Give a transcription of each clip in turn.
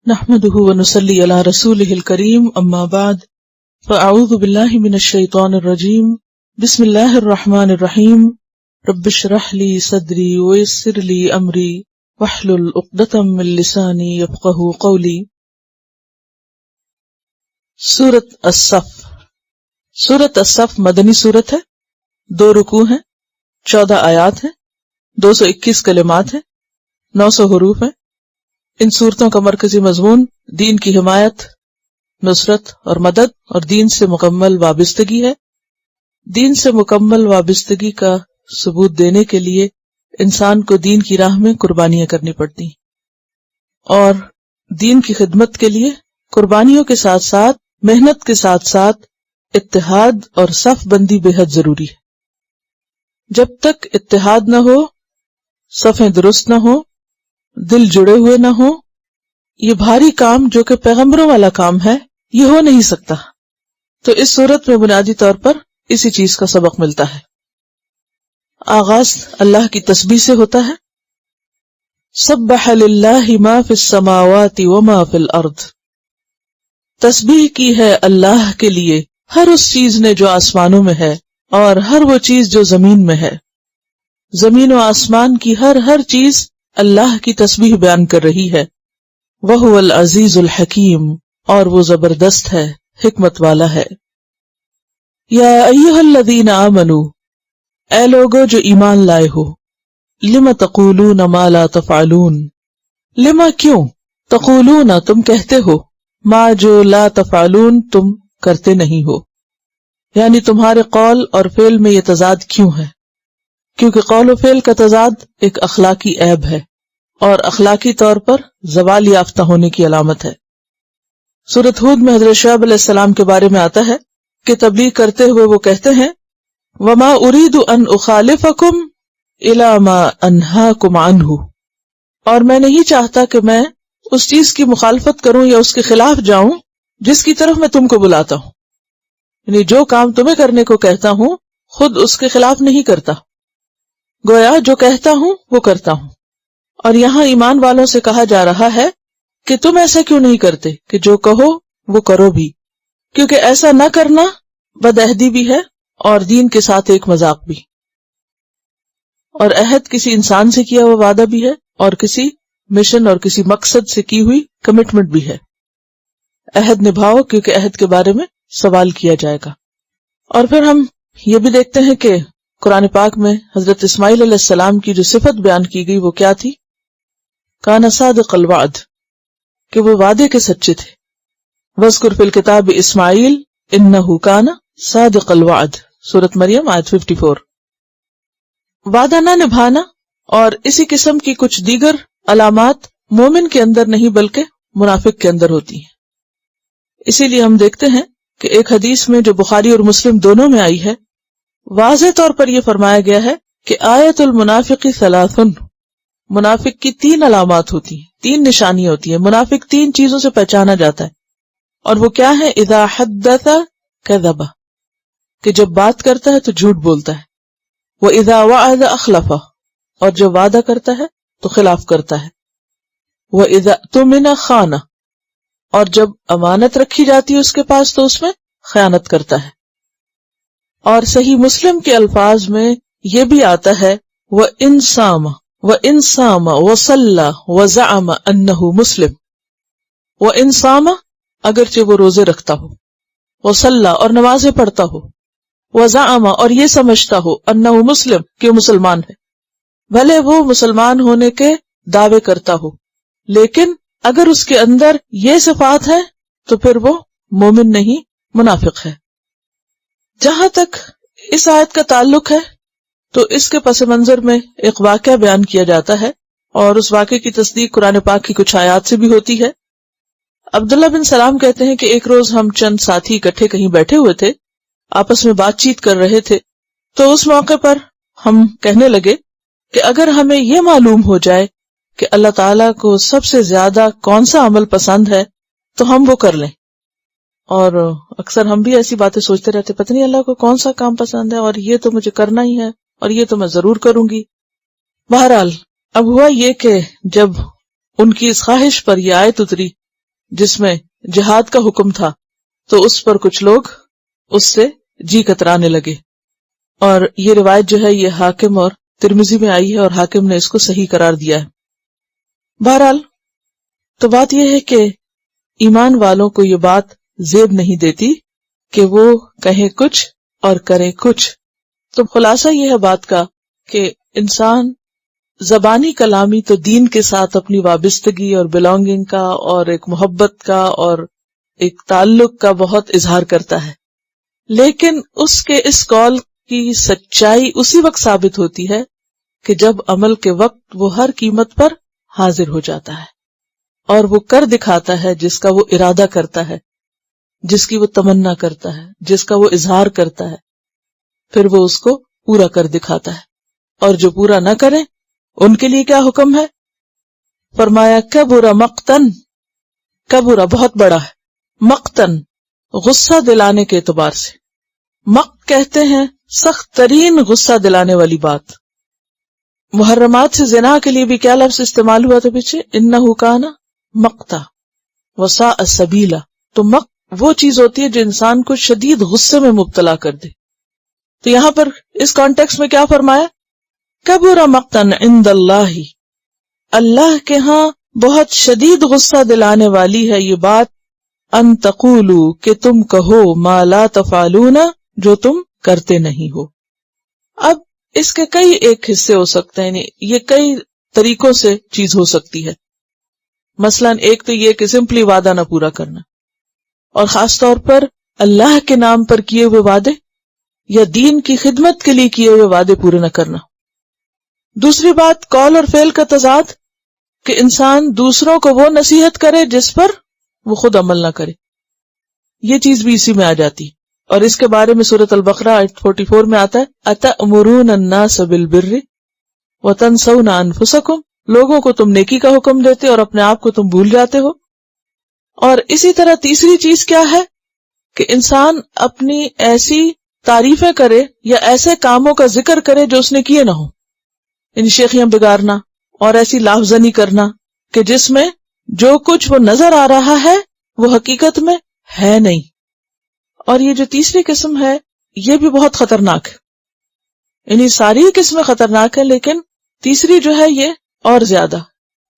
نحمده ونصلي على رسوله الكريم اما بعد فاعوذ بالله من الشيطان الرجيم بسم الله الرحمن الرحيم رب اشرح لي صدري ويسر لي امري واحلل عقدة من لساني يفقهوا قولي۔ سورۃ الصف۔ سورۃ الصف مدنی سورت ہے، 2 رکوع ہیں، 14 آیات ہیں، 221 کلمات ہیں، 900 حروف ہیں۔ ان صورتوں کا مرکزی مضمون دین کی حمایت، نصرت اور مدد اور دین سے مکمل وابستگی ہے۔ دین سے مکمل وابستگی کا ثبوت دینے کے لیے انسان کو دین کی راہ میں قربانیاں کرنی پڑتی ہیں، اور دین کی خدمت کے لیے قربانیوں کے ساتھ ساتھ، محنت کے ساتھ ساتھ اتحاد اور صف بندی بے حد ضروری ہے۔ جب تک اتحاد نہ ہو، صفیں درست نہ ہو، دل جڑے ہوئے نہ ہو، یہ بھاری کام جو کہ پیغمبروں والا کام ہے یہ ہو نہیں سکتا۔ تو اس صورت میں بنیادی طور پر اسی چیز کا سبق ملتا ہے۔ آغاز اللہ کی تسبیح سے ہوتا ہے۔ سبح للہ ما فی السماوات وما فی الارض۔ تسبیح کی ہے اللہ کے لیے ہر اس چیز نے جو آسمانوں میں ہے اور ہر وہ چیز جو زمین میں ہے۔ زمین و آسمان کی ہر چیز اللہ کی تسبیح بیان کر رہی ہے۔ وَهُوَ الْعَزِيزُ الْحَكِيمُ، اور وہ زبردست ہے، حکمت والا ہے۔ یا ایھا الذین آمنوا، اے لوگو جو ایمان لائے ہو، لم تقولون ما لا تفعلون، لما کیوں، تقولون تم کہتے ہو، ما جو لا تفعلون تم کرتے نہیں ہو، یعنی تمہارے قول اور فعل میں یہ تضاد کیوں ہے؟ کیونکہ قول و فعل کا تضاد ایک اخلاقی عیب ہے، اور اخلاقی طور پر زوال یافتہ ہونے کی علامت ہے۔ سورۃ ہود میں حضرت شعیب علیہ السلام کے بارے میں آتا ہے کہ تبلیغ کرتے ہوئے وہ کہتے ہیں وَمَا أُرِيدُ أَنْ أُخَالِفَكُمْ إِلَى مَا أَنْهَاكُمْ عَنْهُ، اور میں نہیں چاہتا کہ میں اس چیز کی مخالفت کروں یا اس کے خلاف جاؤں جس کی طرف میں تم کو بلاتا ہوں، یعنی جو کام تمہیں کرنے کو کہتا ہوں خود اس کے خلاف نہیں کرتا، گویا جو کہتا ہوں وہ کرتا ہوں۔ اور یہاں ایمان والوں سے کہا جا رہا ہے کہ تم ایسا کیوں نہیں کرتے کہ جو کہو وہ کرو بھی، کیونکہ ایسا نہ کرنا بدعہدی بھی ہے اور دین کے ساتھ ایک مذاق بھی، اور عہد کسی انسان سے کیا ہوا وعدہ بھی ہے اور کسی مشن اور کسی مقصد سے کی ہوئی کمٹمنٹ بھی ہے۔ عہد نبھاؤ کیونکہ عہد کے بارے میں سوال کیا جائے گا۔ اور پھر ہم یہ بھی دیکھتے ہیں کہ قرآن پاک میں حضرت اسماعیل علیہ السلام کی جو صفت بیان کی گئی وہ کیا تھی؟ کان صادق الوعد، کہ وہ وعدے کے سچے تھے۔ وذکر فی الکتاب اسماعیل انہ کان صادق الوعد، سورۃ مریم آیت 54۔ وعدہ نہ نبھانا اور اسی قسم کی کچھ دیگر علامات مومن کے اندر نہیں بلکہ منافق کے اندر ہوتی ہیں۔ اسی لیے ہم دیکھتے ہیں کہ ایک حدیث میں جو بخاری اور مسلم دونوں میں آئی ہے، واضح طور پر یہ فرمایا گیا ہے کہ آیت المنافق ثلاث، منافق کی 3 علامات ہوتی ہیں، 3 نشانیاں ہوتی ہیں۔ منافق 3 چیزوں سے پہچانا جاتا ہے، اور وہ کیا ہے؟ اذا حدث کذب، کہ جب بات کرتا ہے تو جھوٹ بولتا ہے، واذا وعد اخلف، اور جب وعدہ کرتا ہے تو خلاف کرتا ہے، واذا اؤتمن خان، اور جب امانت رکھی جاتی ہے اس کے پاس تو اس میں خیانت کرتا ہے۔ اور صحیح مسلم کے الفاظ میں یہ بھی آتا ہے وَإِن صَامَ وَصَلَّى وَزَعَمَ أَنَّهُ مسلم، وَإِن صَامَ اگرچہ وہ روزے رکھتا ہو، وَصَلَّى اور نمازیں پڑھتا ہو، وَزَعَمَ اور یہ سمجھتا ہو، أَنَّهُ مسلم کہ وہ مسلمان ہے، بھلے وہ مسلمان ہونے کے دعوے کرتا ہو، لیکن اگر اس کے اندر یہ صفات ہے تو پھر وہ مومن نہیں، منافق ہے۔ جہاں تک اس آیت کا تعلق ہے تو اس کے پس منظر میں ایک واقعہ بیان کیا جاتا ہے، اور اس واقعے کی تصدیق قرآن پاک کی کچھ آیات سے بھی ہوتی ہے۔ عبداللہ بن سلام کہتے ہیں کہ ایک روز ہم چند ساتھی اکٹھے کہیں بیٹھے ہوئے تھے، آپس میں بات چیت کر رہے تھے، تو اس موقع پر ہم کہنے لگے کہ اگر ہمیں یہ معلوم ہو جائے کہ اللہ تعالیٰ کو سب سے زیادہ کون سا عمل پسند ہے تو ہم وہ کر لیں۔ اور اکثر ہم بھی ایسی باتیں سوچتے رہتے، پتہ نہیں اللہ کو کون سا کام پسند ہے، اور یہ تو مجھے کرنا ہی ہے، اور یہ تو میں ضرور کروں گی۔ بہرحال اب ہوا یہ کہ جب ان کی اس خواہش پر یہ آیت اتری جس میں جہاد کا حکم تھا، تو اس پر کچھ لوگ اس سے جی کترانے لگے، اور یہ روایت جو ہے یہ حاکم اور ترمذی میں آئی ہے، اور حاکم نے اس کو صحیح قرار دیا ہے۔ بہرحال تو بات یہ ہے کہ ایمان والوں کو یہ بات زیب نہیں دیتی کہ وہ کہیں کچھ اور کریں کچھ۔ تو خلاصہ یہ ہے بات کا کہ انسان زبانی کلامی تو دین کے ساتھ اپنی وابستگی اور بلانگنگ کا اور ایک محبت کا اور ایک تعلق کا بہت اظہار کرتا ہے، لیکن اس کے اس قول کی سچائی اسی وقت ثابت ہوتی ہے کہ جب عمل کے وقت وہ ہر قیمت پر حاضر ہو جاتا ہے اور وہ کر دکھاتا ہے جس کا وہ ارادہ کرتا ہے، جس کی وہ تمنا کرتا ہے، جس کا وہ اظہار کرتا ہے، پھر وہ اس کو پورا کر دکھاتا ہے۔ اور جو پورا نہ کرے ان کے لیے کیا حکم ہے؟ فرمایا کبر مقتن، کبر بہت بڑا ہے، مقتن غصہ دلانے کے اعتبار سے، مقت کہتے ہیں سخت ترین غصہ دلانے والی بات۔ محرمات سے زنا کے لیے بھی کیا لفظ استعمال ہوا تھا پیچھے؟ انہ کان مقتا وساء سبیلا۔ تو مقت وہ چیز ہوتی ہے جو انسان کو شدید غصے میں مبتلا کر دے۔ تو یہاں پر اس کانٹیکس میں کیا فرمایا؟ کبر مقتن عند اللہ، اللہ کے ہاں بہت شدید غصہ دلانے والی ہے یہ بات، ان تقولوا کہ تم کہو ما لا تفعلون جو تم کرتے نہیں ہو۔ اب اس کے کئی ایک حصے ہو سکتے ہیں، یعنی یہ کئی طریقوں سے چیز ہو سکتی ہے۔ مثلا ایک تو یہ کہ سمپلی وعدہ نہ پورا کرنا، اور خاص طور پر اللہ کے نام پر کیے ہوئے وعدے یا دین کی خدمت کے لیے کیے ہوئے وعدے پورے نہ کرنا۔ دوسری بات قول اور فعل کا تضاد، کہ انسان دوسروں کو وہ نصیحت کرے جس پر وہ خود عمل نہ کرے، یہ چیز بھی اسی میں آ جاتی۔ اور اس کے بارے میں سورۃ البقرہ آیت 44 میں آتا ہے اتأمرون الناس بالبر وتنسون انفسکم، لوگوں کو تم نیکی کا حکم دیتے اور اپنے آپ کو تم بھول جاتے ہو۔ اور اسی طرح تیسری چیز کیا ہے کہ انسان اپنی ایسی تعریفیں کرے یا ایسے کاموں کا ذکر کرے جو اس نے کیے نہ ہو، یعنی شیخیاں بگارنا اور ایسی لافزنی کرنا کہ جس میں جو کچھ وہ نظر آ رہا ہے وہ حقیقت میں ہے نہیں۔ اور یہ جو تیسری قسم ہے یہ بھی بہت خطرناک ہے، یعنی ساری قسمیں خطرناک ہیں، لیکن تیسری جو ہے یہ اور زیادہ،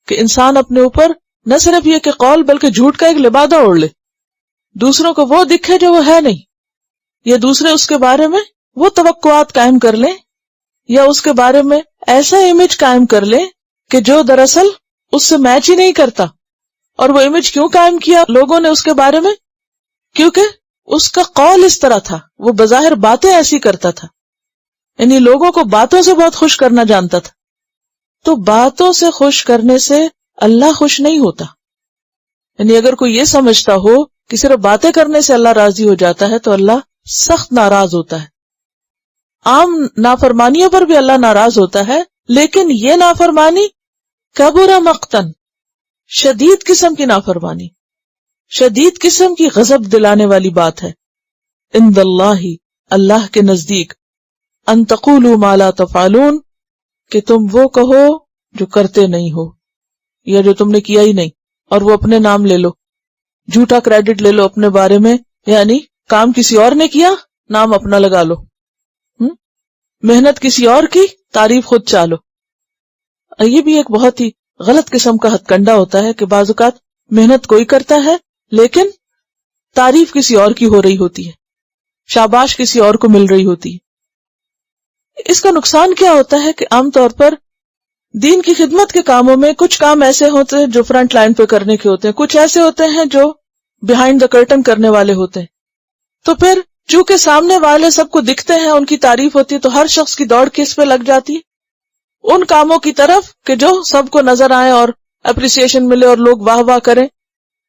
کہ انسان اپنے اوپر نہ صرف یہ کہ قول بلکہ جھوٹ کا ایک لبادہ اوڑھ لے، دوسروں کو وہ دکھے جو وہ ہے نہیں، یا دوسرے اس کے بارے میں وہ توقعات قائم کر لیں یا اس کے بارے میں ایسا امیج قائم کر لیں کہ جو دراصل اس سے میچ ہی نہیں کرتا۔ اور وہ امیج کیوں قائم کیا لوگوں نے اس کے بارے میں؟ کیونکہ اس کا قول اس طرح تھا، وہ بظاہر باتیں ایسی کرتا تھا، یعنی لوگوں کو باتوں سے بہت خوش کرنا جانتا تھا۔ تو باتوں سے خوش کرنے سے اللہ خوش نہیں ہوتا، یعنی اگر کوئی یہ سمجھتا ہو کہ صرف باتیں کرنے سے اللہ راضی ہو جاتا ہے تو اللہ سخت ناراض ہوتا ہے۔ عام نافرمانیوں پر بھی اللہ ناراض ہوتا ہے، لیکن یہ نافرمانی کبر مقتن، شدید قسم کی نافرمانی، شدید قسم کی غضب دلانے والی بات ہے، عند اللہ، اللہ کے نزدیک، ان تقولوا ما لا تفعلون، کہ تم وہ کہو جو کرتے نہیں ہو یا جو تم نے کیا ہی نہیں، اور وہ اپنے نام لے لو، جھوٹا کریڈٹ لے لو اپنے بارے میں، یعنی کام کسی اور نے کیا نام اپنا لگا لو، محنت کسی اور کی تعریف خود چالو۔ یہ بھی ایک بہت ہی غلط قسم کا ہتھ کنڈا ہوتا ہے کہ بعض اوقات محنت کوئی کرتا ہے لیکن تعریف کسی اور کی ہو رہی ہوتی ہے، شاباش کسی اور کو مل رہی ہوتی ہے۔ اس کا نقصان کیا ہوتا ہے کہ عام طور پر دین کی خدمت کے کاموں میں کچھ کام ایسے ہوتے ہیں جو فرنٹ لائن پہ کرنے کے ہوتے ہیں، کچھ ایسے ہوتے ہیں جو بیہائنڈ دا کرٹن کرنے والے ہوتے ہیں۔ تو پھر چونکہ سامنے والے سب کو دکھتے ہیں، ان کی تعریف ہوتی ہے، تو ہر شخص کی دوڑ کس پہ لگ جاتی ہے؟ ان کاموں کی طرف کہ جو سب کو نظر آئے اور اپریسیشن ملے اور لوگ واہ واہ کریں،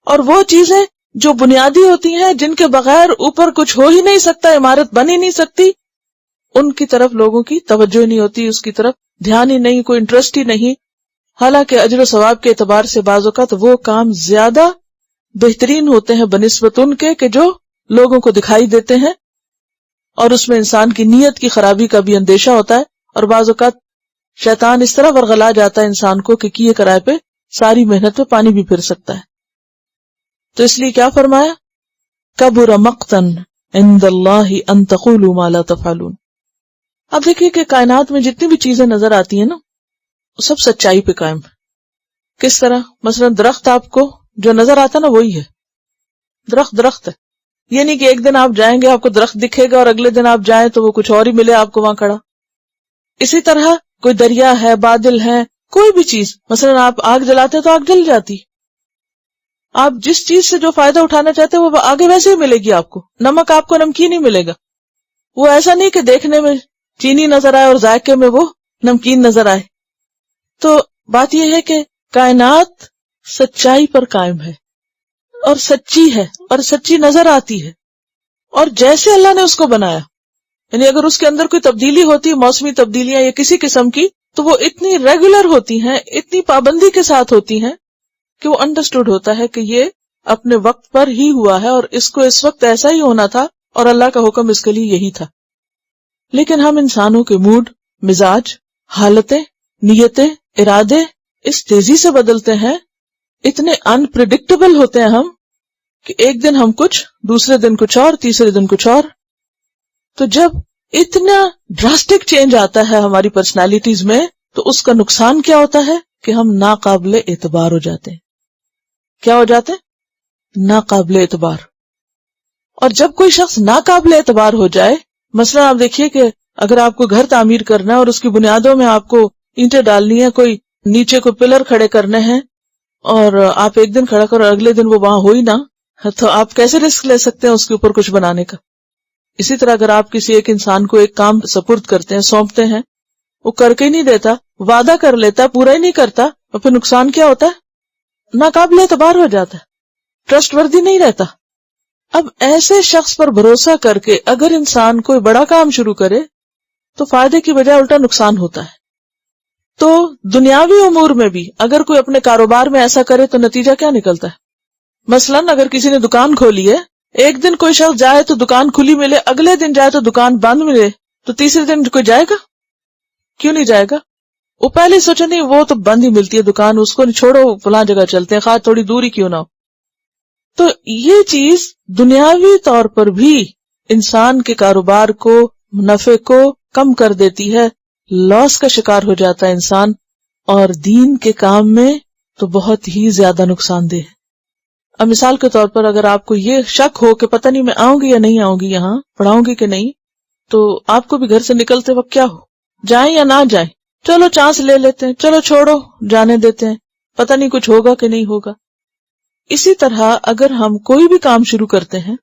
اور وہ چیزیں جو بنیادی ہوتی ہیں جن کے بغیر اوپر کچھ ہو ہی نہیں سکتا، عمارت بن ہی نہیں سکتی، ان کی طرف لوگوں کی توجہ نہیں ہوتی، اس کی طرف دھیان ہی نہیں، کوئی انٹرسٹ ہی نہیں۔ حالانکہ اجر و ثواب کے اعتبار سے بعض اوقات وہ کام زیادہ بہترین ہوتے ہیں بنسبت ان کے کہ جو لوگوں کو دکھائی دیتے ہیں، اور اس میں انسان کی نیت کی خرابی کا بھی اندیشہ ہوتا ہے، اور بعض اوقات شیطان اس طرح ورغلا جاتا ہے انسان کو کہ کیے کرائے پہ ساری محنت پہ پانی بھی پھر سکتا ہے۔ تو اس لیے کیا فرمایا؟ کبر مقتن عند اللہ ان تقولوا ما لا تفعلون. اب دیکھیے کہ کائنات میں جتنی بھی چیزیں نظر آتی ہیں نا سب سچائی پہ قائم ہے. کس طرح؟ مثلا درخت آپ کو جو نظر آتا نا وہی ہے. درخت ہے. یہ نہیں کہ ایک دن آپ جائیں گے آپ کو درخت دکھے گا اور اگلے دن آپ جائیں تو وہ کچھ اور ہی ملے آپ کو وہاں کھڑا. اسی طرح کوئی دریا ہے، بادل ہے، کوئی بھی چیز، مثلا آپ آگ جلاتے تو آگ جل جاتی. آپ جس چیز سے جو فائدہ اٹھانا چاہتے وہ آگے ویسے ہی ملے گی آپ کو. نمک آپ کو نمکین ہی ملے گا. وہ ایسا نہیں کہ دیکھنے میں چینی نظر آئے اور ذائقے میں وہ نمکین نظر آئے. تو بات یہ ہے کہ کائنات سچائی پر قائم ہے اور سچی ہے اور سچی نظر آتی ہے، اور جیسے اللہ نے اس کو بنایا، یعنی اگر اس کے اندر کوئی تبدیلی ہوتی ہے، موسمی تبدیلیاں یا کسی قسم کی، تو وہ اتنی ریگولر ہوتی ہیں، اتنی پابندی کے ساتھ ہوتی ہیں کہ وہ انڈرسٹوڈ ہوتا ہے کہ یہ اپنے وقت پر ہی ہوا ہے اور اس کو اس وقت ایسا ہی ہونا تھا اور اللہ کا حکم اس کے لیے یہی تھا. لیکن ہم انسانوں کے موڈ، مزاج، حالتیں، نیتیں، ارادے اس تیزی سے بدلتے ہیں، اتنے انپریڈکٹیبل ہوتے ہیں ہم کہ ایک دن ہم کچھ، دوسرے دن کچھ اور، تیسرے دن کچھ اور. تو جب اتنا ڈراسٹک چینج آتا ہے ہماری پرسنالٹیز میں تو اس کا نقصان کیا ہوتا ہے کہ ہم ناقابل اعتبار ہو جاتے ہیں. کیا ہو جاتے ہیں؟ ناقابل اعتبار. اور جب کوئی شخص ناقابل اعتبار ہو جائے، مثلا آپ دیکھیے کہ اگر آپ کو گھر تعمیر کرنا ہے اور اس کی بنیادوں میں آپ کو اینٹیں ڈالنی ہے، کوئی نیچے کو پلر کھڑے کرنے ہیں، اور آپ ایک دن کھڑا کرو اور اگلے دن وہ وہاں ہوئی نا، تو آپ کیسے رسک لے سکتے ہیں اس کے اوپر کچھ بنانے کا؟ اسی طرح اگر آپ کسی ایک انسان کو ایک کام سپرد کرتے ہیں، سونپتے ہیں، وہ کر کے ہی نہیں دیتا، وعدہ کر لیتا ہے، پورا ہی نہیں کرتا، اور پھر نقصان کیا ہوتا ہے؟ ناقابل اعتبار ہو جاتا ہے، ٹرسٹ وردی نہیں رہتا. اب ایسے شخص پر بھروسہ کر کے اگر انسان کوئی بڑا کام شروع کرے تو فائدے کی بجائے الٹا نقصان ہوتا ہے. تو دنیاوی امور میں بھی اگر کوئی اپنے کاروبار میں ایسا کرے تو نتیجہ کیا نکلتا ہے؟ مثلاً اگر کسی نے دکان کھولی ہے، ایک دن کوئی شخص جائے تو دکان کھلی ملے، اگلے دن جائے تو دکان بند ملے، تو تیسرے دن کوئی جائے گا؟ کیوں نہیں جائے گا؟ وہ پہلے سوچا نہیں وہ تو بند ہی ملتی ہے دکان، اس کو نہیں، چھوڑو فلاں جگہ چلتے ہیں، خواہ تھوڑی دوری کیوں نہ ہو. تو یہ چیز دنیاوی طور پر بھی انسان کے کاروبار کو، نفع کو کم کر دیتی ہے، لاس کا شکار ہو جاتا ہے انسان، اور دین کے کام میں تو بہت ہی زیادہ نقصان دہ ہے. اب مثال کے طور پر اگر آپ کو یہ شک ہو کہ پتہ نہیں میں آؤں گی یا نہیں آؤں گی، یہاں پڑھاؤں گی کہ نہیں، تو آپ کو بھی گھر سے نکلتے وقت کیا ہو، جائیں یا نہ جائیں؟ چلو چانس لے لیتے ہیں، چلو چھوڑو جانے دیتے ہیں، پتہ نہیں کچھ ہوگا کہ نہیں ہوگا. اسی طرح اگر ہم کوئی بھی کام شروع کرتے ہیں،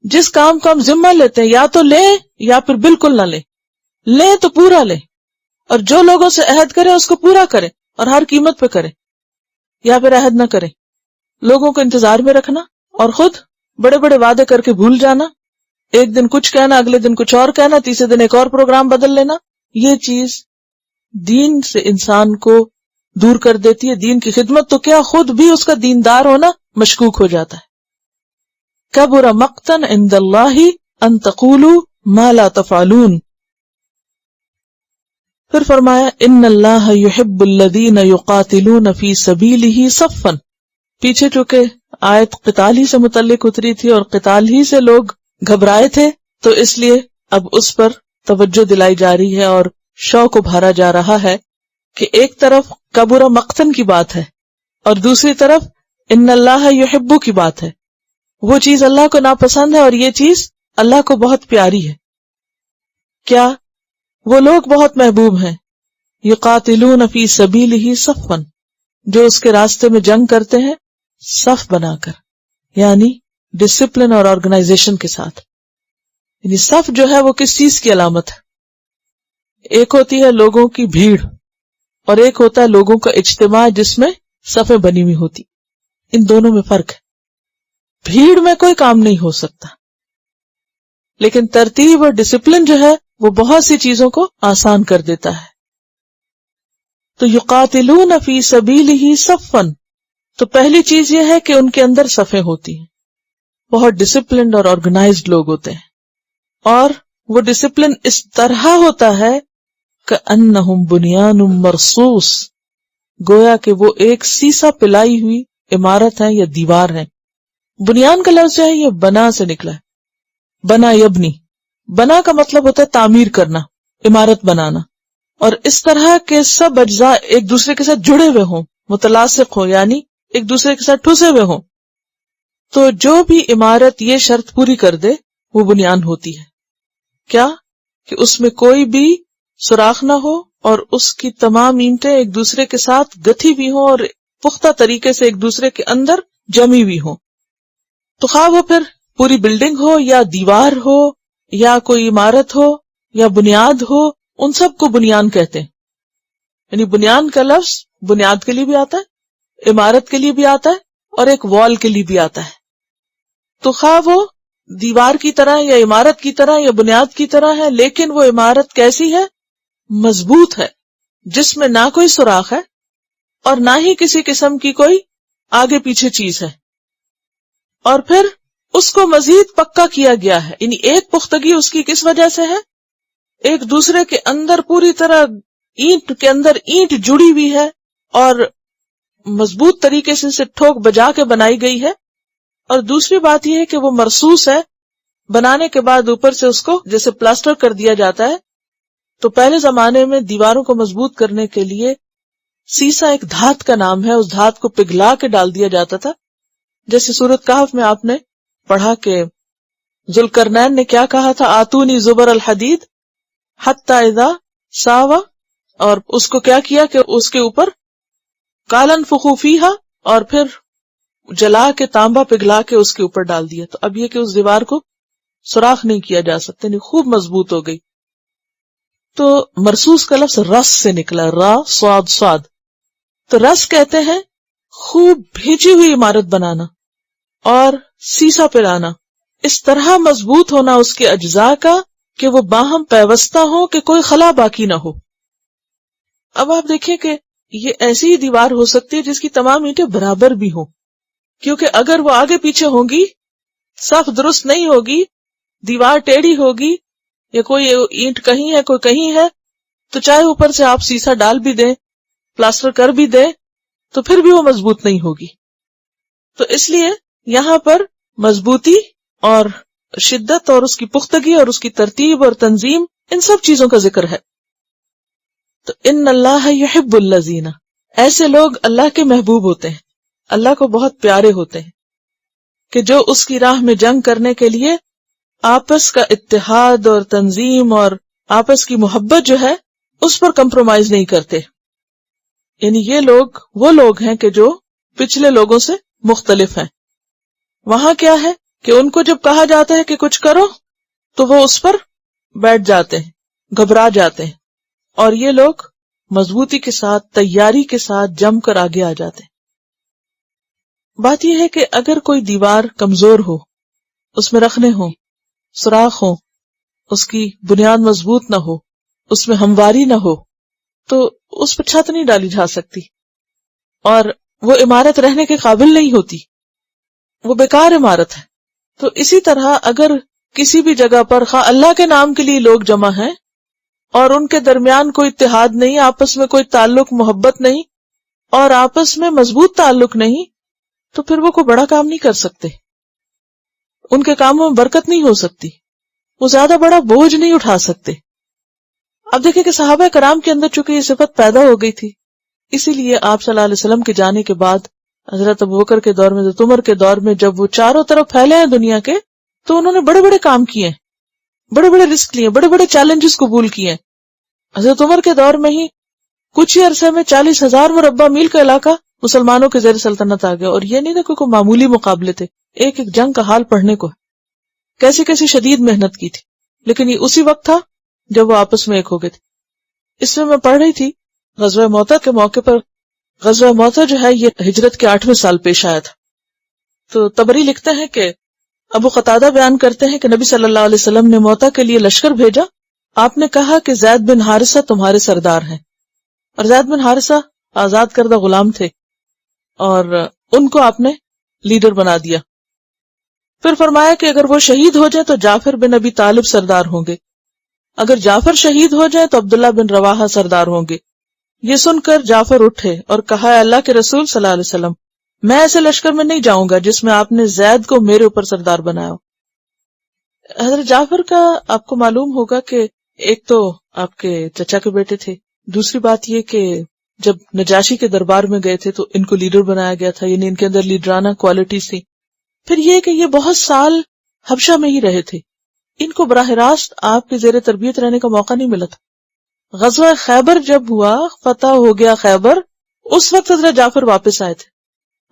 جس کام کو ہم ذمہ لیتے ہیں، یا تو لیں یا پھر بالکل نہ لیں تو پورا لیں، اور جو لوگوں سے عہد کریں اس کو پورا کریں اور ہر قیمت پہ کریں، یا پھر عہد نہ کریں، لوگوں کو انتظار میں رکھنا اور خود بڑے بڑے وعدے کر کے بھول جانا، ایک دن کچھ کہنا، اگلے دن کچھ اور کہنا، تیسرے دن ایک اور پروگرام بدل لینا، یہ چیز دین سے انسان کو دور کر دیتی ہے. دین کی خدمت تو کیا، خود بھی اس کا دیندار ہونا مشکوک ہو جاتا ہے. کبر مقتن عند اللہ ان تقولوا ما لا تفعلون. پھر فرمایا ان اللہ یحب الذین یقاتلون فی سبیلہ صفا. پیچھے چونکہ آیت قتال ہی سے متعلق اتری تھی اور قتال ہی سے لوگ گھبرائے تھے، تو اس لیے اب اس پر توجہ دلائی جا رہی ہے اور شوق ابھارا جا رہا ہے کہ ایک طرف کبر مقتن کی بات ہے اور دوسری طرف ان اللہ یحب کی بات ہے. وہ چیز اللہ کو ناپسند ہے اور یہ چیز اللہ کو بہت پیاری ہے. کیا؟ وہ لوگ بہت محبوب ہیں، یقاتلون فی سبیلہ صفا، جو اس کے راستے میں جنگ کرتے ہیں صف بنا کر، یعنی ڈسپلن اور آرگنائزیشن کے ساتھ. یعنی صف جو ہے وہ کس چیز کی علامت ہے؟ ایک ہوتی ہے لوگوں کی بھیڑ اور ایک ہوتا ہے لوگوں کا اجتماع جس میں صفیں بنی ہوئی ہوتی. ان دونوں میں فرق ہے. بھیڑ میں کوئی کام نہیں ہو سکتا، لیکن ترتیب اور ڈسپلن جو ہے وہ بہت سی چیزوں کو آسان کر دیتا ہے. تو یقاتلون فی سبیلہ صفا، تو پہلی چیز یہ ہے کہ ان کے اندر صفیں ہوتی ہیں، بہت ڈسپلنڈ اور آرگنائزڈ لوگ ہوتے ہیں، اور وہ ڈسپلن اس طرح ہوتا ہے کأنہم بنیان مرصوص، گویا کہ وہ ایک سیسا پلائی ہوئی عمارت ہے یا دیوار ہے. بنیان کا لفظ جو ہے یہ بنا سے نکلا ہے، بنا یبنی. بنا کا مطلب ہوتا ہے تعمیر کرنا، عمارت بنانا، اور اس طرح کے سب اجزاء ایک دوسرے کے ساتھ جڑے ہوئے ہوں، متلاصق ہوں، یعنی ایک دوسرے کے ساتھ ٹھسے ہوئے ہوں. تو جو بھی عمارت یہ شرط پوری کر دے وہ بنیان ہوتی ہے. کیا؟ کہ اس میں کوئی بھی سوراخ نہ ہو اور اس کی تمام اینٹیں ایک دوسرے کے ساتھ گتھی ہوئی ہوں اور پختہ طریقے سے ایک دوسرے کے اندر جمی ہوئی ہوں. تو خواہ وہ پھر پوری بلڈنگ ہو یا دیوار ہو یا کوئی عمارت ہو یا بنیاد ہو، ان سب کو بنیان کہتے ہیں. یعنی بنیان کا لفظ بنیاد کے لیے بھی آتا ہے، عمارت کے لیے بھی آتا ہے، اور ایک وال کے لیے بھی آتا ہے. تو خواہ وہ دیوار کی طرح یا عمارت کی طرح یا بنیاد کی طرح ہے، لیکن وہ عمارت کیسی ہے؟ مضبوط ہے، جس میں نہ کوئی سوراخ ہے اور نہ ہی کسی قسم کی کوئی آگے پیچھے چیز ہے. اور پھر اس کو مزید پکا کیا گیا ہے. یعنی ایک پختگی اس کی کس وجہ سے ہے؟ ایک دوسرے کے اندر پوری طرح اینٹ کے اندر اینٹ جڑی ہوئی ہے اور مضبوط طریقے سے اسے ٹھوک بجا کے بنائی گئی ہے. اور دوسری بات یہ ہے کہ وہ مرصوص ہے. بنانے کے بعد اوپر سے اس کو جیسے پلاسٹر کر دیا جاتا ہے. تو پہلے زمانے میں دیواروں کو مضبوط کرنے کے لیے سیسا ایک دھات کا نام ہے، اس دھات کو پگھلا کے ڈال دیا جاتا تھا. جیسے سورۃ کہف میں آپ نے پڑھا کہ ذوالقرنین نے کیا کہا تھا، آتونی زبر الحدید حتی اذا ساوا، اور اس کو کیا کیا کہ اس کے اوپر قال انفخوا فیہا، اور پھر جلا کے تانبا پگھلا کے اس کے اوپر ڈال دیا. تو اب یہ کہ اس دیوار کو سوراخ نہیں کیا جا سکتا، نہیں خوب مضبوط ہو گئی. تو مرصوص کا لفظ رس سے نکلا، را صاد صاد. تو رس کہتے ہیں خوب بھیجی ہوئی عمارت بنانا اور سیسا پلانا، اس طرح مضبوط ہونا اس کے اجزاء کا کہ وہ باہم پیوستہ ہوں کہ کوئی خلا باقی نہ ہو. اب آپ دیکھیں کہ یہ ایسی ہی دیوار ہو سکتی ہے جس کی تمام اینٹیں برابر بھی ہوں، کیونکہ اگر وہ آگے پیچھے ہوں گی، صف درست نہیں ہوگی، دیوار ٹیڑھی ہوگی، یا کوئی اینٹ کہیں ہے کوئی کہیں ہے، تو چاہے اوپر سے آپ سیسا ڈال بھی دیں، پلاسٹر کر بھی دیں، تو پھر بھی وہ مضبوط نہیں ہوگی. تو اس لیے یہاں پر مضبوطی اور شدت اور اس کی پختگی اور اس کی ترتیب اور تنظیم، ان سب چیزوں کا ذکر ہے. تو ان اللہ یحب الذین، ایسے لوگ اللہ کے محبوب ہوتے ہیں، اللہ کو بہت پیارے ہوتے ہیں، کہ جو اس کی راہ میں جنگ کرنے کے لیے آپس کا اتحاد اور تنظیم اور آپس کی محبت جو ہے اس پر کمپرومائز نہیں کرتے. یعنی یہ لوگ وہ لوگ ہیں کہ جو پچھلے لوگوں سے مختلف ہیں. وہاں کیا ہے کہ ان کو جب کہا جاتا ہے کہ کچھ کرو تو وہ اس پر بیٹھ جاتے ہیں، گھبرا جاتے ہیں، اور یہ لوگ مضبوطی کے ساتھ، تیاری کے ساتھ جم کر آگے آ جاتے ہیں. بات یہ ہے کہ اگر کوئی دیوار کمزور ہو، اس میں رخنے ہوں، سوراخ ہو، اس کی بنیاد مضبوط نہ ہو، اس میں ہمواری نہ ہو، تو اس پر چھت نہیں ڈالی جا سکتی اور وہ عمارت رہنے کے قابل نہیں ہوتی، وہ بیکار عمارت ہے. تو اسی طرح اگر کسی بھی جگہ پر خواہ اللہ کے نام کے لیے لوگ جمع ہیں اور ان کے درمیان کوئی اتحاد نہیں، آپس میں کوئی تعلق محبت نہیں اور آپس میں مضبوط تعلق نہیں، تو پھر وہ کوئی بڑا کام نہیں کر سکتے، ان کے کاموں میں برکت نہیں ہو سکتی، وہ زیادہ بڑا بوجھ نہیں اٹھا سکتے. اب دیکھیں کہ صحابہ کرام کے اندر چونکہ یہ صفت پیدا ہو گئی تھی، اسی لیے آپ صلی اللہ علیہ وسلم کے جانے کے بعد حضرت ابوبکر کے دور میں، حضرت عمر کے دور میں، جب وہ چاروں طرف پھیلے ہیں دنیا کے، تو انہوں نے بڑے بڑے کام کیے، بڑے بڑے رسک لیے، بڑے بڑے چیلنجز قبول کیے. حضرت عمر کے دور میں ہی کچھ ہی عرصے میں 40,000 مربع میل کا علاقہ مسلمانوں کے زیر سلطنت آ گیا. اور یہ نہیں تھا کہ کوئی معمولی مقابلے تھے، ایک ایک جنگ کا حال پڑھنے کو کیسی کیسی شدید محنت کی تھی، لیکن یہ اسی وقت تھا جب وہ آپس میں ایک ہو گئے تھے. اس میں پڑھ رہی تھی غزوہ موطا کے موقع پر. غزوہ موطا جو ہے یہ ہجرت کے 8ویں سال پیش آیا تھا. تو طبری لکھتے ہیں کہ ابو قتادہ بیان کرتے ہیں کہ نبی صلی اللہ علیہ وسلم نے موطا کے لیے لشکر بھیجا. آپ نے کہا کہ زید بن حارثہ تمہارے سردار ہیں، اور زید بن حارثہ آزاد کردہ غلام تھے اور ان کو آپ نے لیڈر بنا دیا. پھر فرمایا کہ اگر وہ شہید ہو جائے تو جعفر بن ابی طالب سردار ہوں گے، اگر جعفر شہید ہو جائے تو عبداللہ بن رواحہ سردار ہوں گے. یہ سن کر جعفر اٹھے اور کہا، اے اللہ کے رسول صلی اللہ علیہ وسلم، میں ایسے لشکر میں نہیں جاؤں گا جس میں آپ نے زید کو میرے اوپر سردار بنایا ہو. حضرت جعفر کا آپ کو معلوم ہوگا کہ ایک تو آپ کے چچا کے بیٹے تھے، دوسری بات یہ کہ جب نجاشی کے دربار میں گئے تھے تو ان کو لیڈر بنایا گیا تھا، یعنی ان کے اندر لیڈرانہ کوالٹیز تھی. پھر یہ کہ یہ بہت سال حبشہ میں ہی رہے تھے، ان کو براہ راست آپ کے زیر تربیت رہنے کا موقع نہیں ملا تھا. غزوہ خیبر جب ہوا، فتح ہو گیا خیبر، اس وقت حضرت جعفر واپس آئے تھے.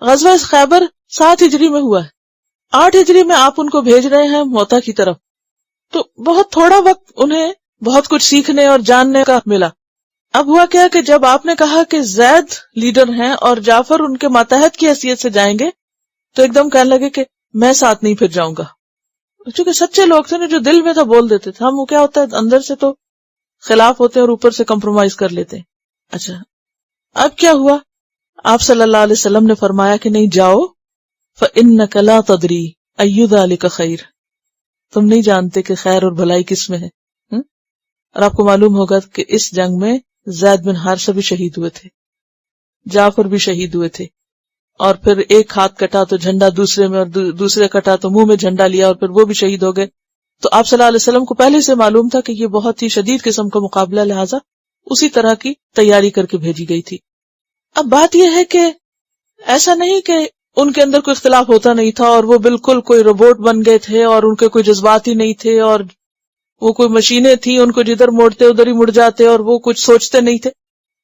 غزوہ خیبر 7 ہجری میں ہوا ہے، 8 ہجری میں آپ ان کو بھیج رہے ہیں موتا کی طرف. تو بہت تھوڑا وقت انہیں بہت کچھ سیکھنے اور جاننے کا ملا. اب ہوا کیا کہ جب آپ نے کہا کہ زید لیڈر ہیں اور جعفر ان کے ماتحت کی حیثیت سے جائیں گے، تو ایک دم کہنے لگے کہ میں ساتھ نہیں پھر جاؤں گا. چونکہ سچے لوگ تھے نا، جو دل میں تھا بول دیتے تھے. ہم وہ کیا ہوتا ہے اندر سے تو خلاف ہوتے ہیں اور اوپر سے کمپرومائز کر لیتے ہیں. اچھا اب کیا ہوا؟ آپ صلی اللہ علیہ وسلم نے فرمایا کہ نہیں جاؤ، فَإِنَّكَ لَا تَدْرِي أَيُّ ذَلِكَ خَيْرٌ، تم نہیں جانتے کہ خیر اور بھلائی کس میں ہے. اور آپ کو معلوم ہوگا کہ اس جنگ میں زید بن حارثہ بھی شہید ہوئے تھے، جعفر بھی شہید ہوئے تھے، اور پھر ایک ہاتھ کٹا تو جھنڈا دوسرے میں، اور دوسرے کٹا تو منہ میں جھنڈا لیا اور پھر وہ بھی شہید ہو گئے. تو آپ صلی اللہ علیہ وسلم کو پہلے سے معلوم تھا کہ یہ بہت ہی شدید قسم کا مقابلہ، لہٰذا اسی طرح کی تیاری کر کے بھیجی گئی تھی. اب بات یہ ہے کہ ایسا نہیں کہ ان کے اندر کوئی اختلاف ہوتا نہیں تھا اور وہ بالکل کوئی روبوٹ بن گئے تھے اور ان کے کوئی جذبات ہی نہیں تھے اور وہ کوئی مشینیں تھیں، ان کو جدھر موڑتے ادھر ہی مڑ جاتے اور وہ کچھ سوچتے نہیں تھے.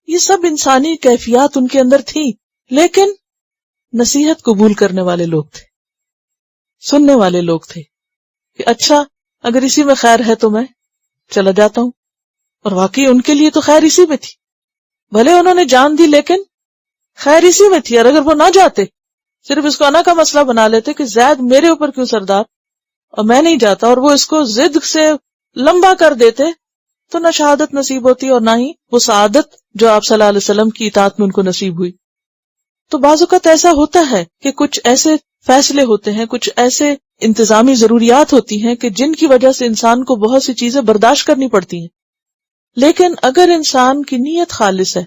یہ سب انسانی کیفیات ان کے اندر تھیں، لیکن نصیحت قبول کرنے والے لوگ تھے، سننے والے لوگ تھے کہ اچھا اگر اسی میں خیر ہے تو میں چلا جاتا ہوں. اور واقعی ان کے لیے تو خیر اسی میں تھی، بھلے انہوں نے جان دی لیکن خیر اسی میں تھی. اور اگر وہ نہ جاتے، صرف اس کو انا کا مسئلہ بنا لیتے کہ زید میرے اوپر کیوں سردار اور میں نہیں جاتا، اور وہ اس کو ضد سے لمبا کر دیتے، تو نہ شہادت نصیب ہوتی اور نہ ہی وہ سعادت جو آپ صلی اللہ علیہ وسلم کی اطاعت میں ان کو نصیب ہوئی. تو بعض اوقات ایسا ہوتا ہے کہ کچھ ایسے فیصلے ہوتے ہیں، کچھ ایسے انتظامی ضروریات ہوتی ہیں کہ جن کی وجہ سے انسان کو بہت سی چیزیں برداشت کرنی پڑتی ہیں. لیکن اگر انسان کی نیت خالص ہے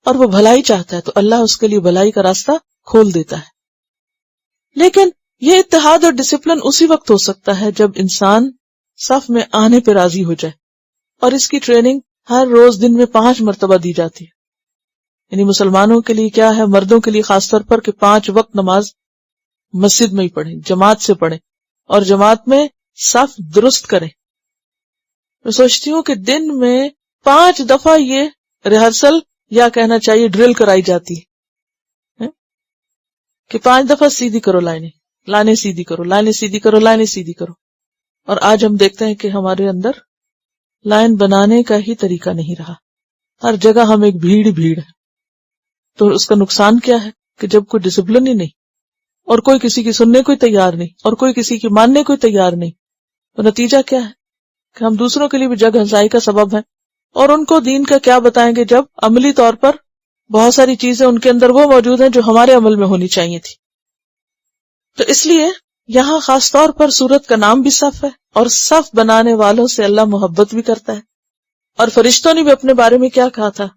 اور وہ بھلائی چاہتا ہے تو اللہ اس کے لیے بھلائی کا راستہ کھول دیتا ہے. لیکن یہ اتحاد اور ڈسپلن اسی وقت ہو سکتا ہے جب انسان صف میں آنے پہ راضی ہو جائے، اور اس کی ٹریننگ ہر روز دن میں 5 مرتبہ دی جاتی ہے. یعنی مسلمانوں کے لیے کیا ہے، مردوں کے لیے خاص طور پر کہ 5 وقت نماز مسجد میں ہی پڑھیں، جماعت سے پڑھیں اور جماعت میں صف درست کریں. میں سوچتی ہوں کہ دن میں 5 دفعہ یہ ریہرسل یا کہنا چاہیے ڈرل کرائی جاتی ہے کہ 5 دفعہ سیدھی کرو لائنیں، لائنیں سیدھی کرو، لائنیں سیدھی کرو، لائنیں سیدھی کرو. اور آج ہم دیکھتے ہیں کہ ہمارے اندر لائن بنانے کا ہی طریقہ نہیں رہا، ہر جگہ ہم ایک بھیڑ ہے. تو اس کا نقصان کیا ہے کہ جب کوئی ڈسپلن ہی نہیں اور کوئی کسی کی سننے کو تیار نہیں اور کوئی کسی کی ماننے کو تیار نہیں، تو نتیجہ کیا ہے کہ ہم دوسروں کے لیے بھی جگ ہنسائی کا سبب ہیں. اور ان کو دین کا کیا بتائیں گے جب عملی طور پر بہت ساری چیزیں ان کے اندر وہ موجود ہیں جو ہمارے عمل میں ہونی چاہیے تھی. تو اس لیے یہاں خاص طور پر سورت کا نام بھی صف ہے، اور صف بنانے والوں سے اللہ محبت بھی کرتا ہے. اور فرشتوں نے بھی اپنے بارے میں کیا کہا تھا،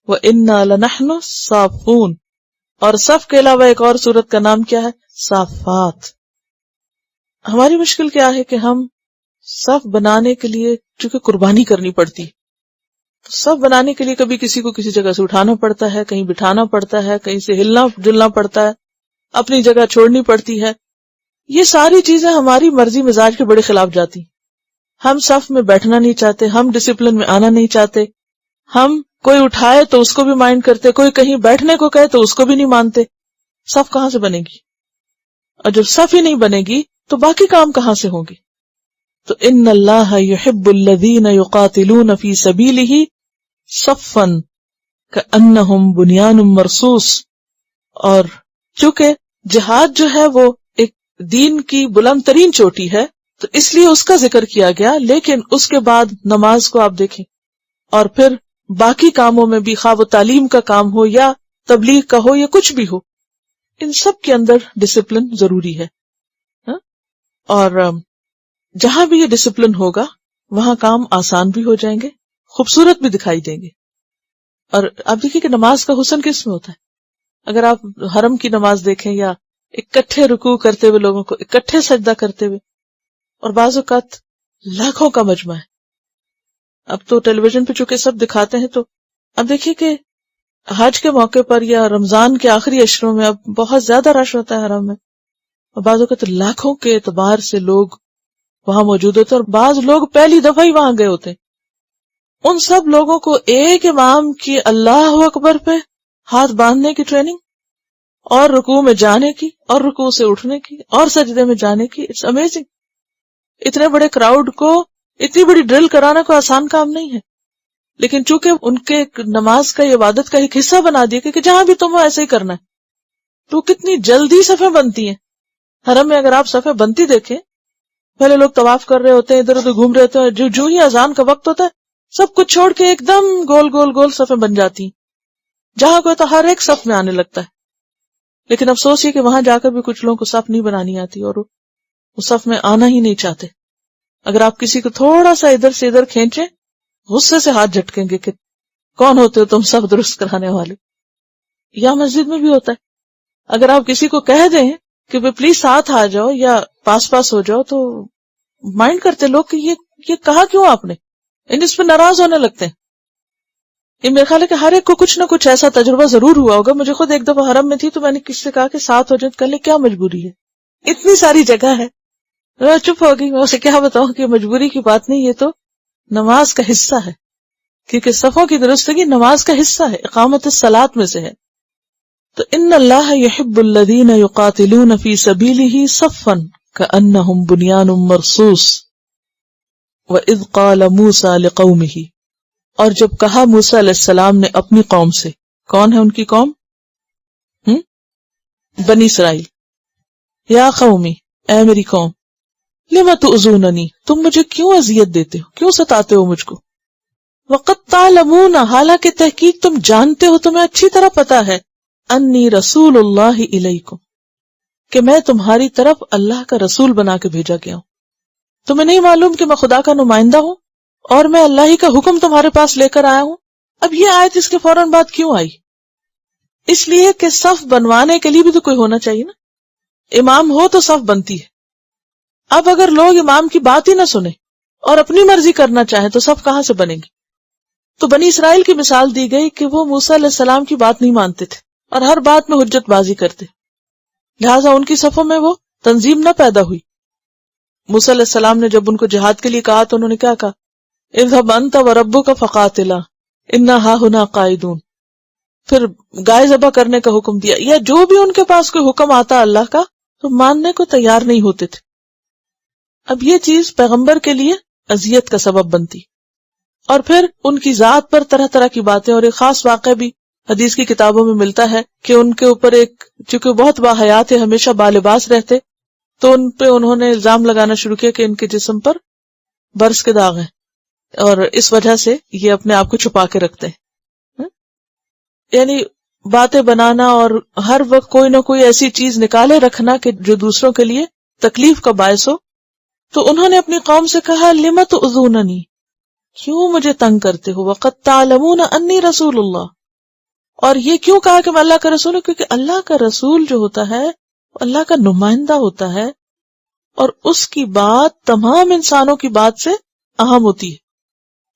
وَإِنَّا لَنَحْنُ صَافُونَ. اور صف کے علاوہ ایک اور سورت کا نام کیا ہے، صافات. ہماری مشکل کیا ہے کہ ہم صف بنانے کے لیے چونکہ قربانی کرنی پڑتی، صف بنانے کے لیے کبھی کسی کو کسی جگہ سے اٹھانا پڑتا ہے، کہیں بٹھانا پڑتا ہے، کہیں سے ہلنا جلنا پڑتا ہے، اپنی جگہ چھوڑنی پڑتی ہے. یہ ساری چیزیں ہماری مرضی مزاج کے بڑے خلاف جاتی. ہم صف میں بیٹھنا نہیں چاہتے، ہم ڈسپلن میں آنا نہیں چاہتے، ہم کوئی اٹھائے تو اس کو بھی مائنڈ کرتے، کوئی کہیں بیٹھنے کو کہے تو اس کو بھی نہیں مانتے. صف کہاں سے بنے گی؟ اور جب صف ہی نہیں بنے گی تو باقی کام کہاں سے ہوں گے؟ تو ان اللہ یحب الذین یقاتلون فی سبیلہ صفا کأنہم بنیان مرصوص. اور چونکہ جہاد جو ہے وہ ایک دین کی بلند ترین چوٹی ہے تو اس لیے اس کا ذکر کیا گیا، لیکن اس کے بعد نماز کو آپ دیکھیں اور پھر باقی کاموں میں بھی، خواہ وہ تعلیم کا کام ہو یا تبلیغ کا ہو یا کچھ بھی ہو، ان سب کے اندر ڈسپلن ضروری ہے. اور جہاں بھی یہ ڈسپلن ہوگا وہاں کام آسان بھی ہو جائیں گے، خوبصورت بھی دکھائی دیں گے. اور آپ دیکھیں کہ نماز کا حسن کس میں ہوتا ہے، اگر آپ حرم کی نماز دیکھیں یا اکٹھے رکوع کرتے ہوئے لوگوں کو، اکٹھے سجدہ کرتے ہوئے، اور بعض اوقات لاکھوں کا مجمع ہے. اب تو ٹیلی ویژن پہ چونکہ سب دکھاتے ہیں، تو اب دیکھیے کہ حج کے موقع پر یا رمضان کے آخری عشروں میں اب بہت زیادہ رش ہوتا ہے حرم میں، اور بعض اوقات لاکھوں کے اعتبار سے لوگ وہاں موجود ہوتے ہیں، اور بعض لوگ پہلی دفعہ ہی وہاں گئے ہوتے ہیں. ان سب لوگوں کو ایک امام کی اللہ اکبر پہ ہاتھ باندھنے کی ٹریننگ، اور رکوع میں جانے کی، اور رکوع سے اٹھنے کی، اور سجدے میں جانے کی. It's amazing. اتنے بڑے کراؤڈ کو اتنی بڑی ڈرل کرانا کوئی آسان کام نہیں ہے، لیکن چونکہ ان کے نماز کا، عبادت کا ایک حصہ بنا دیا کہ جہاں بھی تم ہو ایسے ہی کرنا ہے، تو کتنی جلدی صفیں بنتی ہیں. حرم میں اگر آپ صفیں بنتی دیکھیں، پہلے لوگ طواف کر رہے ہوتے ہیں، ادھر ادھر گھوم رہے ہوتے ہیں، جو ہی اذان کا وقت ہوتا ہے سب کچھ چھوڑ کے ایک دم گول گول گول صفیں بن جاتی ہیں. جہاں کوئی تو ہر ایک صف میں آنے لگتا ہے. لیکن افسوس یہ کہ وہاں جا کر بھی کچھ لوگوں کو صف نہیں بنانی آتی، اور وہ صف میں آنا ہی نہیں چاہتے. اگر آپ کسی کو تھوڑا سا ادھر سے ادھر کھینچیں، غصے سے ہاتھ جھٹکیں گے کہ کون ہوتے ہو تم سب درست کرانے والے. یا مسجد میں بھی ہوتا ہے، اگر آپ کسی کو کہہ دیں کہ پلیز ساتھ آ جاؤ یا پاس ہو جاؤ، تو مائنڈ کرتے لوگ کہ یہ کہا کیوں آپ نے، اس پہ ناراض ہونے لگتے ہیں. یہ میرے خیال ہے کہ ہر ایک کو کچھ نہ کچھ ایسا تجربہ ضرور ہوا ہوگا. مجھے خود ایک دفعہ حرم میں تھی تو میں نے کسی سے کہا کہ ساتھ ہو جائیں، کہنے کیا مجبوری ہے، اتنی ساری جگہ ہے. میں چپ ہو گئی. میں اسے کیا بتاؤں کہ مجبوری کی بات نہیں، یہ تو نماز کا حصہ ہے، کیونکہ صفوں کی درستگی نماز کا حصہ ہے، اقامت الصلاۃ میں سے ہے. تو ان اللہ یحب الذین یقاتلون فی سبیلہ صفا کأنہم بنیان مرصوص وَإِذْ قَالَ مُوسَىٰ لِقَوْمِهِ، اور جب کہا موسیٰ علیہ السلام نے اپنی قوم سے. کون ہے ان کی قوم؟ بنی اسرائیل. یا قومی، اے میری قوم، لِمَ تُؤْذُونَنِی، تم مجھے کیوں اذیت دیتے ہو، کیوں ستاتے ہو مجھ کو. وَقَدْ تَعْلَمُونَ، حالانکہ تحقیق تم جانتے ہو، تمہیں اچھی طرح پتا ہے، انی رسول اللہ الیکم، کہ میں تمہاری طرف اللہ کا رسول بنا کے بھیجا گیا ہوں. تمہیں نہیں معلوم کہ میں خدا کا نمائندہ ہوں اور میں اللہ ہی کا حکم تمہارے پاس لے کر آیا ہوں. اب یہ آیت اس کے فوراً بعد کیوں آئی؟ اس لیے کہ صف بنوانے کے لیے بھی تو کوئی ہونا چاہیے نا. امام ہو تو صف بنتی ہے. اب اگر لوگ امام کی بات ہی نہ سنیں اور اپنی مرضی کرنا چاہیں تو صف کہاں سے بنے گی؟ تو بنی اسرائیل کی مثال دی گئی کہ وہ موسیٰ علیہ السلام کی بات نہیں مانتے تھے اور ہر بات میں حجت بازی کرتے، لہٰذا ان کی صفوں میں وہ تنظیم نہ پیدا ہوئی. موسیٰ علیہ السلام نے جب ان کو جہاد کے لیے کہا تو انہوں نے کیا کہا؟ اذهب انت وربك فقاتلا انا هاهنا قاعدون. پھر گائے ذبح کرنے کا حکم دیا، یا جو بھی ان کے پاس کوئی حکم آتا اللہ کا تو ماننے کو تیار نہیں ہوتے تھے. اب یہ چیز پیغمبر کے لیے اذیت کا سبب بنتی. اور پھر ان کی ذات پر طرح طرح کی باتیں، اور ایک خاص واقعہ بھی حدیث کی کتابوں میں ملتا ہے کہ ان کے اوپر ایک، چونکہ بہت باحیات تھے، ہمیشہ بالباس رہتے، تو ان پہ انہوں نے الزام لگانا شروع کیا کہ ان کے جسم پر برس کے داغ ہیں، اور اس وجہ سے یہ اپنے آپ کو چھپا کے رکھتے ہیں. یعنی باتیں بنانا اور ہر وقت کوئی نہ کوئی ایسی چیز نکالے رکھنا کہ جو دوسروں کے لیے تکلیف کا باعث ہو. تو انہوں نے اپنی قوم سے کہا لِمَ تُؤْذُونَنِی، کیوں مجھے تنگ کرتے ہو، وَقَدْ تَعْلَمُونَ أَنِّی رَسُولُ اللَّهِ، اور یہ کیوں کہا کہ میں اللہ کا رسول ہوں؟ کیونکہ اللہ کا رسول جو ہوتا ہے اللہ کا نمائندہ ہوتا ہے، اور اس کی بات تمام انسانوں کی بات سے اہم ہوتی ہے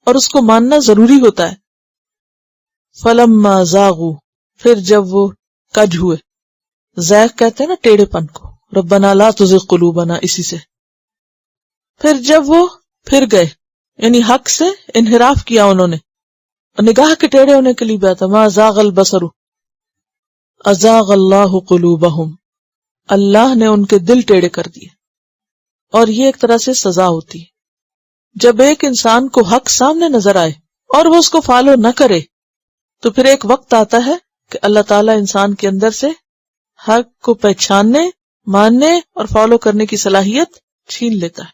اور اس کو ماننا ضروری ہوتا ہے. فَلَمَّا زَاغُوا، پھر جب وہ کج ہوئے، زیغ کہتے ہیں نا ٹیڑھے پن کو، ربنا لا تزغ قلوبنا، اسی سے. پھر جب وہ پھر گئے، یعنی حق سے انحراف کیا انہوں نے، نگاہ کے ٹیڑھے ہونے کے لیے بات ہے، ما زاغ البصر ازاغ اللہ قلوبہم، اللہ نے ان کے دل ٹیڑھے کر دیے. اور یہ ایک طرح سے سزا ہوتی ہے. جب ایک انسان کو حق سامنے نظر آئے اور وہ اس کو فالو نہ کرے تو پھر ایک وقت آتا ہے کہ اللہ تعالیٰ انسان کے اندر سے حق کو پہچاننے، ماننے اور فالو کرنے کی صلاحیت چھین لیتا ہے.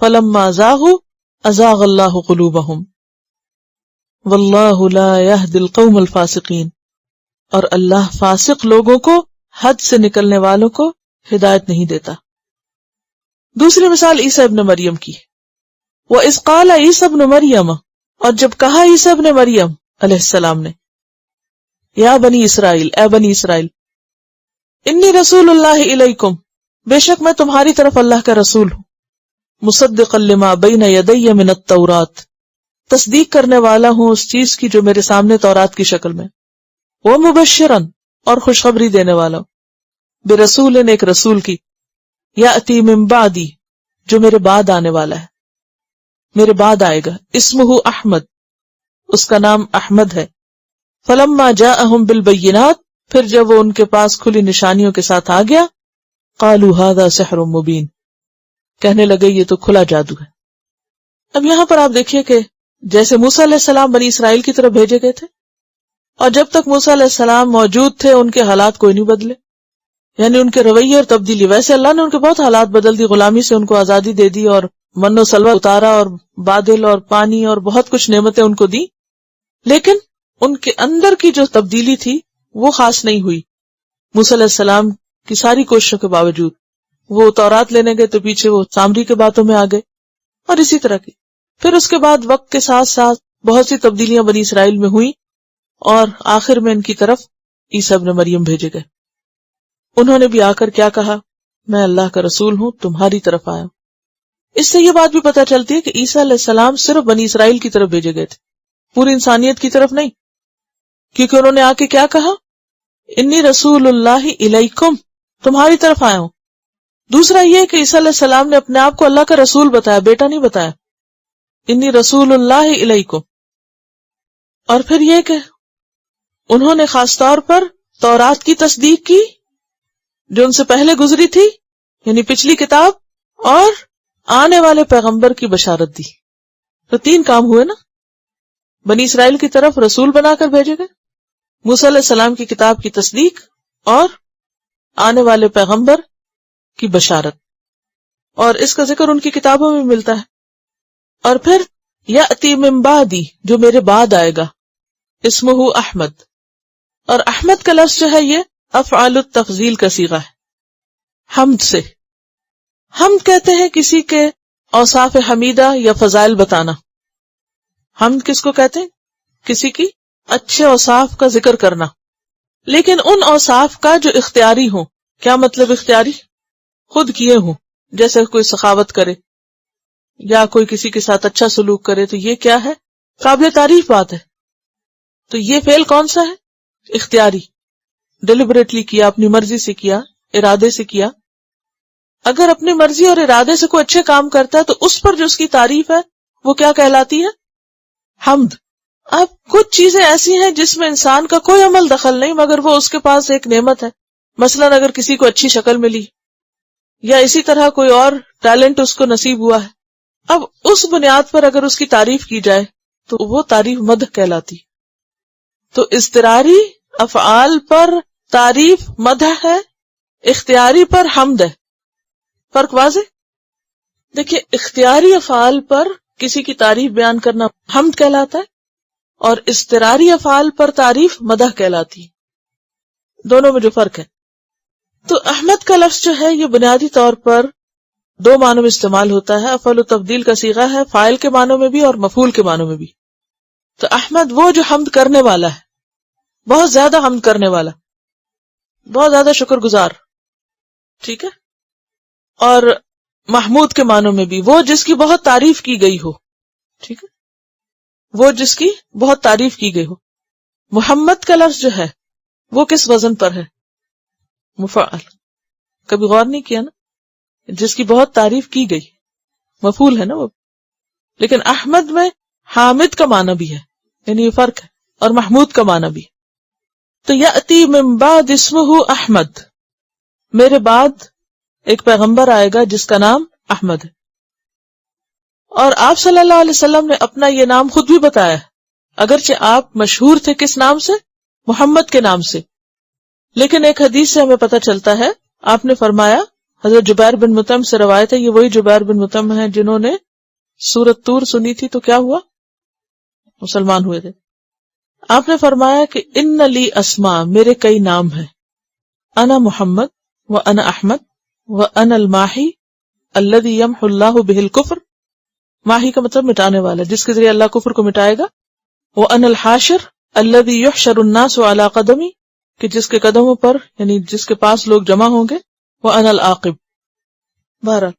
فَلَمَّا زَاغُوا أَزَاغَ اللَّهُ قُلُوبَهُمْ وَاللَّهُ لَا يَهْدِي الْقَوْمَ الْفَاسِقِينَ، اور اللہ فاسق لوگوں کو، حد سے نکلنے والوں کو ہدایت نہیں دیتا. دوسری مثال عیسیٰ ابن مریم کی. وَإِذْ قَالَ عِيسَى ابْنُ مَرْيَمَ، اور جب کہا عیسیٰ ابن مریم علیہ السلام نے، یا بنی اسرائیل، اے بنی اسرائیل، انی رسول اللہ الیکم، بے شک میں تمہاری طرف اللہ کا رسول ہوں، مصدقا لما بین یدی من التورات، تصدیق کرنے والا ہوں اس چیز کی جو میرے سامنے تورات کی شکل میں، وہ مبشرن، اور خوشخبری دینے والا ہوں، برسول، ایک رسول کی، یاتی من بعدی، جو میرے بعد آنے والا ہے، میرے بعد آئے گا، اسمہ احمد، اس کا نام احمد ہے، فلما جاءہم بالبینات، پھر جب وہ ان کے پاس کھلی نشانیوں کے ساتھ آ گیا، قالوا ھذا سحر مبین، کہنے لگے یہ تو کھلا جادو ہے۔ اب یہاں پر آپ دیکھیے کہ جیسے موسیٰ علیہ السلام بنی اسرائیل کی طرف بھیجے گئے تھے، اور جب تک موسیٰ علیہ السلام موجود تھے ان کے حالات کوئی نہیں بدلے، یعنی ان کے رویے اور تبدیلی، ویسے اللہ نے ان کے بہت حالات بدل دی، غلامی سے ان کو آزادی دے دی، اور من و سلوہ اتارا، اور بادل اور پانی اور بہت کچھ نعمتیں ان کو دی، لیکن ان کے اندر کی جو تبدیلی تھی وہ خاص نہیں ہوئی موسیٰ علیہ السلام کی ساری کوششوں کے باوجود۔ وہ تورات لینے گئے تو پیچھے وہ سامری کے باتوں میں آ گئے، اور اسی طرح کی پھر اس کے بعد وقت کے ساتھ ساتھ بہت سی تبدیلیاں بنی اسرائیل میں ہوئی، اور آخر میں ان کی طرف عیسیٰ ابن مریم بھیجے گئے۔ انہوں نے بھی آ کر کیا کہا؟ میں اللہ کا رسول ہوں، تمہاری طرف آیا ہوں۔ اس سے یہ بات بھی پتہ چلتی ہے کہ عیسیٰ علیہ السلام صرف بنی اسرائیل کی طرف بھیجے گئے تھے، پوری انسانیت کی طرف نہیں، کیونکہ انہوں نے آ کے کیا کہا؟ انی رسول اللہ الیکم، تمہاری طرف آیا ہوں۔ دوسرا یہ کہ عیسیٰ علیہ السلام نے اپنے آپ کو اللہ کا رسول بتایا، بیٹا نہیں بتایا، انی رسول اللہ الیکم۔ اور پھر یہ کہ انہوں نے خاص طور پر تورات کی تصدیق کی جو ان سے پہلے گزری تھی، یعنی پچھلی کتاب، اور آنے والے پیغمبر کی بشارت دی۔ تو 3 کام ہوئے نا، بنی اسرائیل کی طرف رسول بنا کر بھیجے گئے، موسیٰ علیہ السلام کی کتاب کی تصدیق، اور آنے والے پیغمبر کی بشارت، اور اس کا ذکر ان کی کتابوں میں ملتا ہے۔ اور پھر یأتی من بعدی، جو میرے بعد آئے گا، اسمہ احمد، اور احمد کا لفظ جو ہے یہ افعال التفضیل کا صیغہ ہے، حمد سے۔ حمد کہتے ہیں کسی کے اوصاف حمیدہ یا فضائل بتانا۔ حمد کس کو کہتے ہیں؟ کسی کی اچھے اوصاف کا ذکر کرنا، لیکن ان اوصاف کا جو اختیاری ہوں۔ کیا مطلب اختیاری؟ خود کیے ہوں، جیسے کوئی سخاوت کرے یا کوئی کسی کے ساتھ اچھا سلوک کرے، تو یہ کیا ہے؟ قابل تعریف بات ہے۔ تو یہ فعل کون سا ہے؟ اختیاری، ڈیلیبریٹلی کیا، اپنی مرضی سے کیا، ارادے سے کیا۔ اگر اپنی مرضی اور ارادے سے کوئی اچھے کام کرتا ہے تو اس پر جو اس کی تعریف ہے وہ کیا کہلاتی ہے؟ حمد۔ اب کچھ چیزیں ایسی ہیں جس میں انسان کا کوئی عمل دخل نہیں، مگر وہ اس کے پاس ایک نعمت ہے، مثلا اگر کسی کو اچھی شکل ملی، یا اسی طرح کوئی اور ٹیلنٹ اس کو نصیب ہوا ہے، اب اس بنیاد پر اگر اس کی تعریف کی جائے تو وہ تعریف مدح کہلاتی۔ تو اضطراری افعال پر تعریف مدح ہے، اختیاری پر حمد ہے۔ فرق واضح؟ دیکھیے، اختیاری افعال پر کسی کی تعریف بیان کرنا حمد کہلاتا ہے، اور اضطراری افعال پر تعریف مدح کہلاتی ہے، دونوں میں جو فرق ہے۔ تو احمد کا لفظ جو ہے یہ بنیادی طور پر 2 معنوں میں استعمال ہوتا ہے، افعل و تفضیل کا صیغہ ہے، فاعل کے معنوں میں بھی اور مفعول کے معنوں میں بھی۔ تو احمد وہ جو حمد کرنے والا ہے، بہت زیادہ حمد کرنے والا، بہت زیادہ شکر گزار، ٹھیک ہے۔ اور محمود کے معنوں میں بھی وہ جس کی بہت تعریف کی گئی ہو، ٹھیک ہے، وہ جس کی بہت تعریف کی گئی ہو۔ محمد کا لفظ جو ہے وہ کس وزن پر ہے؟ مفعل۔ کبھی غور نہیں کیا نا؟ جس کی بہت تعریف کی گئی، مفعول ہے نا وہ۔ لیکن احمد میں حامد کا معنی بھی ہے، یعنی یہ فرق ہے، اور محمود کا معنی بھی۔ تو یأتی من بعد اسمہ احمد، میرے بعد ایک پیغمبر آئے گا جس کا نام احمد ہے۔ اور آپ صلی اللہ علیہ وسلم نے اپنا یہ نام خود بھی بتایا ہے، اگرچہ آپ مشہور تھے کس نام سے؟ محمد کے نام سے، لیکن ایک حدیث سے ہمیں پتہ چلتا ہے، آپ نے فرمایا، حضرت جبیر بن مطعم سے روایت ہے، یہ وہی جبیر بن مطعم ہیں جنہوں نے سورۃ طور سنی تھی تو کیا ہوا؟ مسلمان ہوئے تھے۔ آپ نے فرمایا کہ ان لی اسماء، میرے کئی نام ہیں، انا محمد و انا احمد و انا الماحی الذی یمحو اللہ بہ الکفر، ماحی کا مطلب مٹانے والا، جس کے ذریعے اللہ کفر کو مٹائے گا، و انا الحاشر الذی یحشر الناس علی قدمی، کہ جس کے قدموں پر یعنی جس کے پاس لوگ جمع ہوں گے، وانا العاقب. بہرحال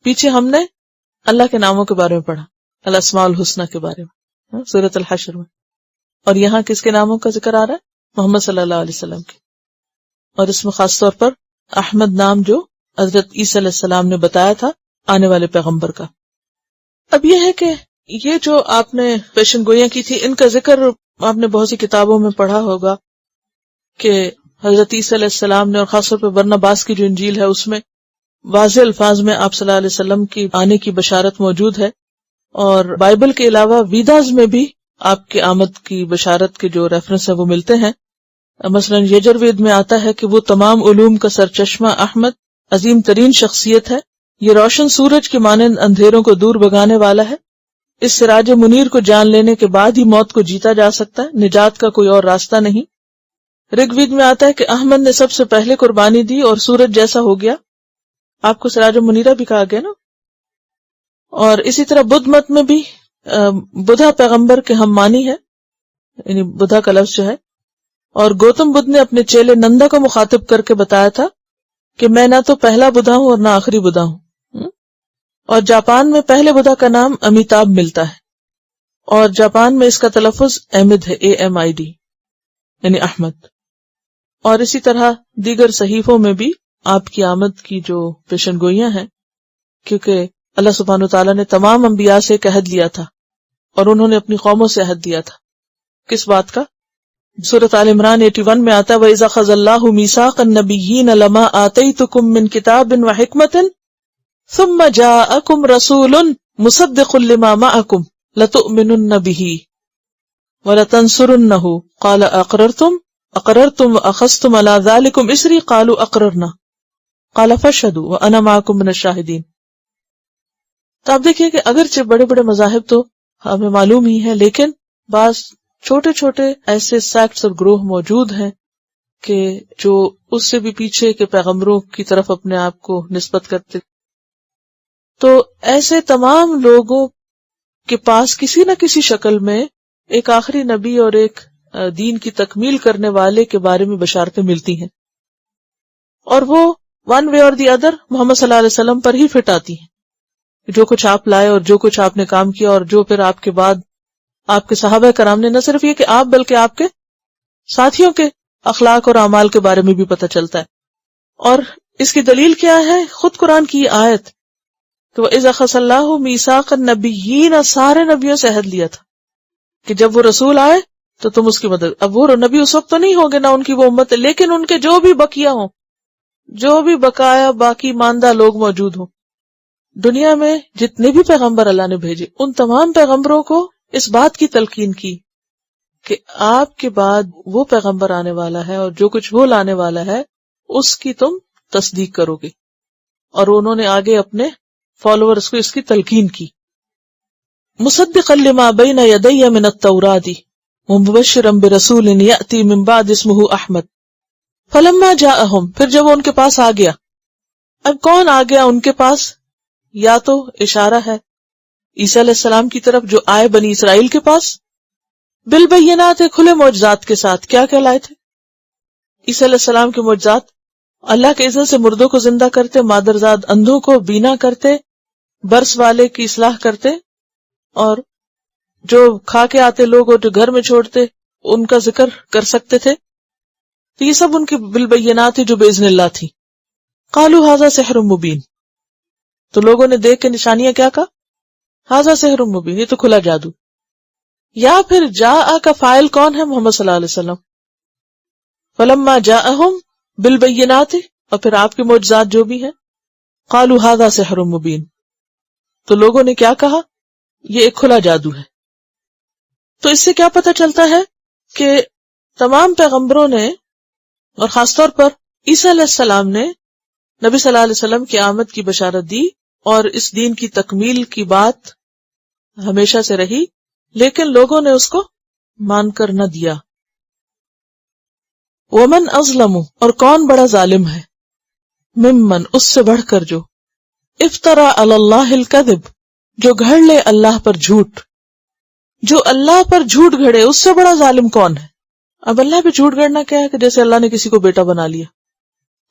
پیچھے ہم نے اللہ کے ناموں کے بارے میں پڑھا، الاسماء الحسنی کے بارے میں سورۃ الحشر میں، اور یہاں کس کے ناموں کا ذکر آ رہا ہے؟ محمد صلی اللہ علیہ وسلم کے، اور اس میں خاص طور پر احمد نام جو حضرت عیسیٰ علیہ السلام نے بتایا تھا آنے والے پیغمبر کا. اب یہ ہے کہ یہ جو آپ نے پیشن گوئیاں کی تھی، ان کا ذکر آپ نے بہت سی کتابوں میں پڑھا ہوگا کہ حضرت عیسیٰ علیہ السلام نے، اور خاص طور پہ برناباس کی جو انجیل ہے اس میں واضح الفاظ میں آپ صلی اللہ علیہ وسلم کی آنے کی بشارت موجود ہے، اور بائبل کے علاوہ ویداز میں بھی آپ کی آمد کی بشارت کے جو ریفرنس ہیں وہ ملتے ہیں. مثلا یجروید میں آتا ہے کہ وہ تمام علوم کا سرچشمہ احمد عظیم ترین شخصیت ہے، یہ روشن سورج کے مانند اندھیروں کو دور بھگانے والا ہے، اس سراج منیر کو جان لینے کے بعد ہی موت کو جیتا جا سکتا ہے، نجات کا کوئی اور راستہ نہیں. رگوید میں آتا ہے کہ احمد نے سب سے پہلے قربانی دی اور سورج جیسا ہو گیا، آپ کو سراج منیرہ بھی کہا گیا نا. اور اسی طرح بدھ مت میں بھی بدھا پیغمبر کے ہم مانی ہے، یعنی بدھا کا لفظ جو ہے، اور گوتم بدھ نے اپنے چیلے نندا کو مخاطب کر کے بتایا تھا کہ میں نہ تو پہلا بدھا ہوں اور نہ آخری بدھا ہوں. اور جاپان میں پہلے بدھا کا نام امیتابھ ملتا ہے، اور جاپان میں اس کا تلفظ احمد ہے، AMID یعنی احمد. اور اسی طرح دیگر صحیفوں میں بھی آپ کی آمد کی جو پیشن گوئیاں ہیں، کیونکہ اللہ سبحانہ وتعالیٰ نے تمام انبیاء سے ایک عہد لیا تھا اور انہوں نے اپنی قوموں سے عہد دیا تھا. کس بات کا؟ سورۃ آل عمران 81 میں آتا ہے وَإِذَا أَخَذَ اللَّهُ مِيثَاقَ النَّبِيِّينَ لَمَا آتَيْتُكُم مِّن كِتَابٍ وَحِكْمَةٍ ثُمَّ جَاءَكُمْ رَسُولٌ مُصَدِّقٌ لِّمَا مَعَكُمْ لَتُؤْمِنُنَّ بِهِ وَلَتَنصُرُنَّهُ قَالَ أَقْرَرْتُمْ وَأَخَذْتُمْ عَلَىٰ ذَلِكُمْ إِصْرِي قَالُوا أَقْرَرْنَا قَالَ فَاشْهَدُوا وَأَنَا مَعَكُمْ مِنَ الشَّاهِدِينَ. تو آپ دیکھیے کہ اگرچہ بڑے بڑے مذاہب تو ہمیں معلوم ہی ہے، لیکن بعض چھوٹے چھوٹے ایسے سیکٹس اور گروہ موجود ہیں کہ جو اس سے بھی پیچھے کے پیغمبروں کی طرف اپنے آپ کو نسبت کرتے. تو ایسے تمام لوگوں کے پاس کسی نہ کسی شکل میں ایک آخری نبی اور ایک دین کی تکمیل کرنے والے کے بارے میں بشارتیں ملتی ہیں، اور وہ ون وے اور دی ادر محمد صلی اللہ علیہ وسلم پر ہی فٹ آتی ہیں. جو کچھ آپ لائے اور جو کچھ آپ نے کام کیا، اور جو پھر آپ کے بعد آپ کے صحابہ کرام نے، نہ صرف یہ کہ آپ بلکہ آپ کے ساتھیوں کے اخلاق اور اعمال کے بارے میں بھی پتہ چلتا ہے. اور اس کی دلیل کیا ہے؟ خود قرآن کی آیت کہ وَإِذَا أَخَذَ اللَّهُ مِيثَاقَ النَّبِيِّينَ، سارے نبیوں سے عہد لیا تھا کہ جب وہ رسول آئے تو تم اس کی مدد. اب وہ نبی اس وقت تو نہیں ہوں گے، نہ ان کی وہ امت ہے، لیکن ان کے جو بھی بقیہ ہوں، جو بھی بقایا باقی ماندہ لوگ موجود ہوں دنیا میں، جتنے بھی پیغمبر اللہ نے بھیجے، ان تمام پیغمبروں کو اس بات کی تلقین کی کہ آپ کے بعد وہ پیغمبر آنے والا ہے اور جو کچھ وہ لانے والا ہے اس کی تم تصدیق کرو گے. اور انہوں نے آگے اپنے فالوورز کو اس کی تلقین کی. مصدقا لما بین یدی من التوراۃ ومبشرا برسول یأتی من بعد اسمہ احمد فلما جاءہم، پھر جب وہ ان کے پاس آ گیا. اب کون آ گیا ان کے پاس؟ یا تو اشارہ ہے عیسیٰ علیہ السلام کی طرف جو آئے بنی اسرائیل کے پاس بالبینات، کھلے معجزات کے ساتھ. کیا لائے تھے عیسیٰ علیہ السلام کے معجزات؟ اللہ کے اذن سے مردوں کو زندہ کرتے، مادرزاد اندھوں کو بینا کرتے، برس والے کی اصلاح کرتے، اور جو کھا کے آتے لوگ اور جو گھر میں چھوڑتے ان کا ذکر کر سکتے تھے. تو یہ سب ان کی بالبینات جو باذن اللہ تھی. قالوا ھذا سحر مبین، تو لوگوں نے دیکھ کے نشانیاں کیا کہا؟ ھذا سحر مبین، یہ تو کھلا جادو. یا پھر جاء کا فاعل کون ہے؟ محمد صلی اللہ علیہ وسلم. فلما جاءہم بالبینات، اور پھر آپ کے معجزات جو بھی ہیں. قالوا ھذا سحر مبین، تو لوگوں نے کیا کہا؟ یہ ایک کھلا جادو ہے. تو اس سے کیا پتہ چلتا ہے کہ تمام پیغمبروں نے، اور خاص طور پر عیسیٰ علیہ السلام نے، نبی صلی اللہ علیہ وسلم کی آمد کی بشارت دی، اور اس دین کی تکمیل کی بات ہمیشہ سے رہی، لیکن لوگوں نے اس کو مان کر نہ دیا. ومن اظلم، اور کون بڑا ظالم ہے، ممن، اس سے بڑھ کر جو، افترا علی اللہ الکذب، جو گھڑ لے اللہ پر جھوٹ، جو اللہ پر جھوٹ گھڑے اس سے بڑا ظالم کون ہے؟ اب اللہ پہ جھوٹ گھڑنا کیا ہے کہ جیسے اللہ نے کسی کو بیٹا بنا لیا،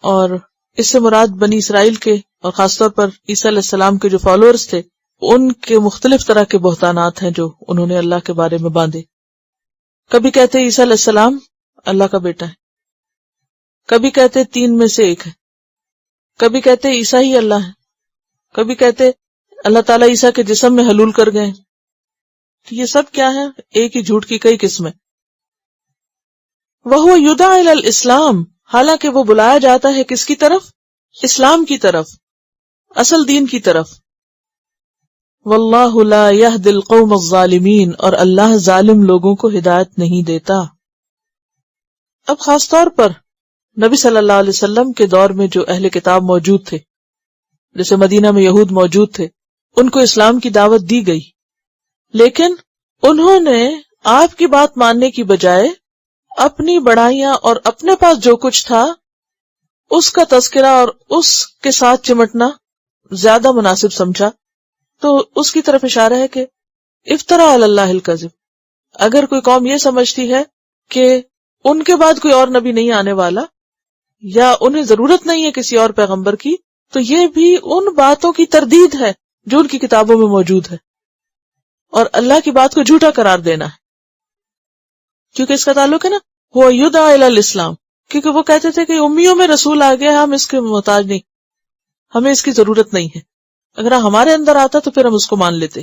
اور اس سے مراد بنی اسرائیل کے اور خاص طور پر عیسیٰ علیہ السلام کے جو فالوورز تھے ان کے مختلف طرح کے بہتانات ہیں جو انہوں نے اللہ کے بارے میں باندھے. کبھی کہتے عیسیٰ علیہ السلام اللہ کا بیٹا ہے، کبھی کہتے 3 میں سے 1 ہے، کبھی کہتے عیسیٰ ہی اللہ ہے، کبھی کہتے اللہ تعالیٰ عیسیٰ کے جسم میں حلول کر گئے. تو یہ سب کیا ہے؟ ایک ہی جھوٹ کی کئی قسمیں. وَهُوَ يُدْعَىٰ إِلَى الْإِسْلَامِ، حالانکہ وہ بلایا جاتا ہے کس کی طرف؟ اسلام کی طرف، اصل دین کی طرف. وَاللَّهُ لَا يَهْدِي الْقَوْمَ الظَّالِمِينَ، اور اللہ ظالم لوگوں کو ہدایت نہیں دیتا. اب خاص طور پر نبی صلی اللہ علیہ وسلم کے دور میں جو اہل کتاب موجود تھے، جیسے مدینہ میں یہود موجود تھے، ان کو اسلام کی دعوت دی گئی، لیکن انہوں نے آپ کی بات ماننے کی بجائے اپنی بڑائیاں اور اپنے پاس جو کچھ تھا اس کا تذکرہ اور اس کے ساتھ چمٹنا زیادہ مناسب سمجھا. تو اس کی طرف اشارہ ہے کہ افترا علی اللہ الکذب. اگر کوئی قوم یہ سمجھتی ہے کہ ان کے بعد کوئی اور نبی نہیں آنے والا یا انہیں ضرورت نہیں ہے کسی اور پیغمبر کی، تو یہ بھی ان باتوں کی تردید ہے جو ان کی کتابوں میں موجود ہے، اور اللہ کی بات کو جھوٹا قرار دینا ہے. کیونکہ اس کا تعلق ہے نا وہ یدعی الی الاسلام، کیونکہ وہ کہتے تھے کہ امیوں میں رسول آ گیا، ہم اس کے محتاج نہیں، ہمیں اس کی ضرورت نہیں ہے، اگر ہمارے اندر آتا تو پھر ہم اس کو مان لیتے.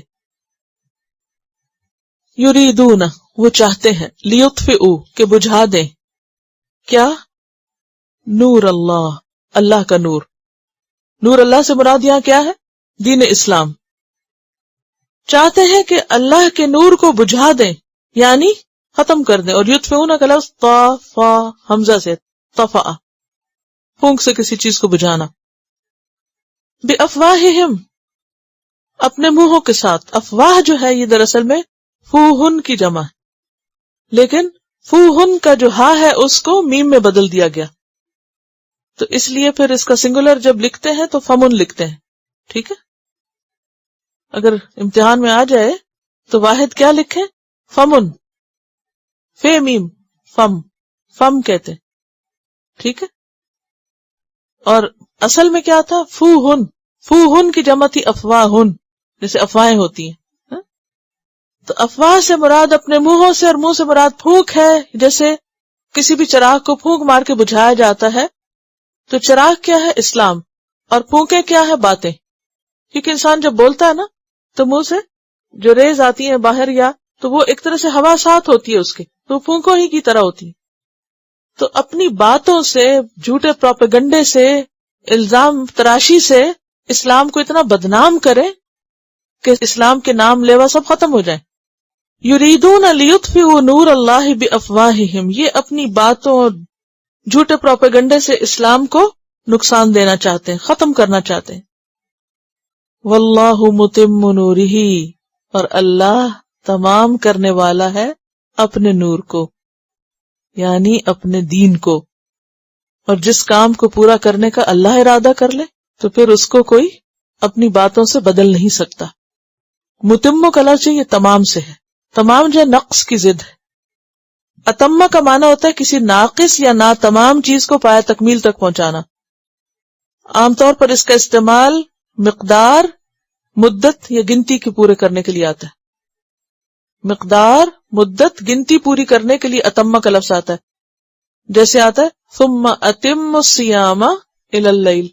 یریدون، وہ چاہتے ہیں، لیطفئوا، کہ بجھا دیں، کیا؟ نور اللہ، اللہ کا نور. نور اللہ سے مراد یہاں کیا ہے؟ دین اسلام. چاہتے ہیں کہ اللہ کے نور کو بجھا دیں، یعنی ختم کر دیں. اور یطفئون کا لفظ طا فا حمزہ سے، طفأ، پھونک سے کسی چیز کو بجھانا. بافواہہم، اپنے منہوں کے ساتھ. افواہ جو ہے یہ دراصل میں فوہن کی جمع ہے، لیکن فوہن کا جو ہا ہے اس کو میم میں بدل دیا گیا، تو اس لیے پھر اس کا سنگولر جب لکھتے ہیں تو فمن لکھتے ہیں. ٹھیک ہے، اگر امتحان میں آ جائے تو واحد کیا لکھیں؟ فمن، فے میم، فم، فم کہتے ہیں. ٹھیک ہے، اور اصل میں کیا تھا؟ فوہن. فوہن کی جمع تھی افواہن، جیسے افواہیں ہوتی ہیں. تو افواہ سے مراد اپنے منہوں سے، اور منہ سے مراد پھونک ہے. جیسے کسی بھی چراغ کو پھونک مار کے بجھایا جاتا ہے، تو چراغ کیا ہے؟ اسلام، اور پھونکے کیا ہے؟ باتیں. کیونکہ انسان جب بولتا ہے نا تو منہ سے جو ریز آتی ہیں باہر، یا تو وہ ایک طرح سے ہوا ساتھ ہوتی ہے اس کے، تو پھونکوں ہی کی طرح ہوتی ہے. تو اپنی باتوں سے، جھوٹے پروپیگنڈے سے، الزام تراشی سے اسلام کو اتنا بدنام کرے کہ اسلام کے نام لیوا سب ختم ہو جائیں. یریدون لیطفئوا نور اللہ بافواہہم، یہ اپنی باتوں اور جھوٹے پروپیگنڈے سے اسلام کو نقصان دینا چاہتے ہیں، ختم کرنا چاہتے ہیں. واللہ متم نورہ، اور اللہ تمام کرنے والا ہے اپنے نور کو، یعنی اپنے دین کو. اور جس کام کو پورا کرنے کا اللہ ارادہ کر لے تو پھر اس کو کوئی اپنی باتوں سے بدل نہیں سکتا. متم کا لفظ یہ تمام سے ہے. تمام جو نقص کی ضد ہے. اتمہ کا معنی ہوتا ہے کسی ناقص یا ناتمام چیز کو پایہ تکمیل تک پہنچانا. عام طور پر اس کا استعمال مقدار، مدت یا گنتی کے پورے کرنے کے لیے آتا ہے. مقدار، مدت، گنتی پوری کرنے کے لیے اتمہ کا لفظ آتا ہے. جیسے آتا ہے ثم اتم الصیام الی اللیل،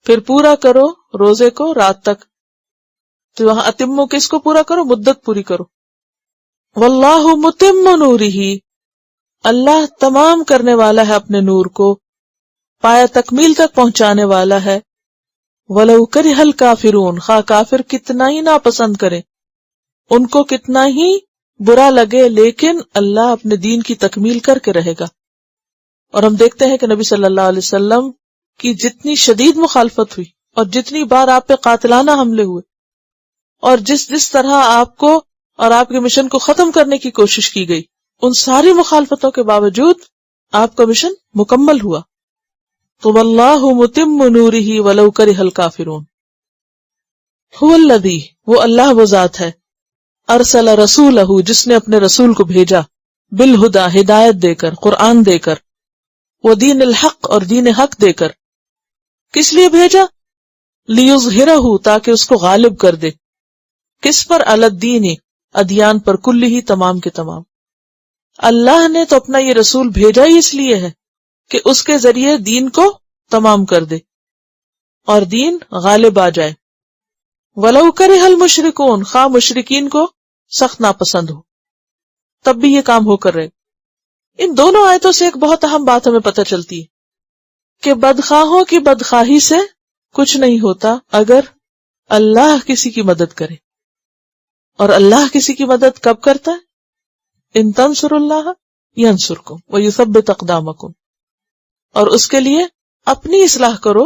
پھر پورا کرو روزے کو رات تک. تو وہاں اتمو کس کو پورا کرو؟ مدت پوری کرو. واللہ متم نورہ، اللہ تمام کرنے والا ہے اپنے نور کو، پایہ تکمیل تک پہنچانے والا ہے. ولو کرہ الکافرون، خواہ کافر کتنا ہی ناپسند کرے، ان کو کتنا ہی برا لگے، لیکن اللہ اپنے دین کی تکمیل کر کے رہے گا. اور ہم دیکھتے ہیں کہ نبی صلی اللہ علیہ وسلم کی جتنی شدید مخالفت ہوئی، اور جتنی بار آپ پہ قاتلانہ حملے ہوئے، اور جس طرح آپ کو اور آپ کے مشن کو ختم کرنے کی کوشش کی گئی، ان ساری مخالفتوں کے باوجود آپ کا مشن مکمل ہوا. تو واللہ متم نورہ ولو کرہ الکافرون. هو الذی، وہ اللہ وہ ذات ہے، ارسل رسولہ، جس نے اپنے رسول کو بھیجا، بالہدا، ہدایت دے کر، قرآن دے کر، ودین الحق، اور دین حق دے کر. کس لیے بھیجا؟ لیظہرہ، تاکہ اس کو غالب کر دے. کس پر؟ علی الدین، ادیان پر، کلی، تمام کے تمام. اللہ نے تو اپنا یہ رسول بھیجا ہی اس لیے ہے کہ اس کے ذریعے دین کو تمام کر دے اور دین غالب آ جائے. وَلَوْ كَرِهَ الْمُشْرِكُونَ، خواہ مشرکین کو سخت ناپسند ہو، تب بھی یہ کام ہو کر رہے. ان دونوں آیتوں سے ایک بہت اہم بات ہمیں پتہ چلتی ہے کہ بدخواہوں کی بدخواہی سے کچھ نہیں ہوتا اگر اللہ کسی کی مدد کرے. اور اللہ کسی کی مدد کب کرتا ہے؟ ان تنصروا اللہ ینصرکم ویثبت اقدامکم. اور اس کے لیے اپنی اصلاح کرو،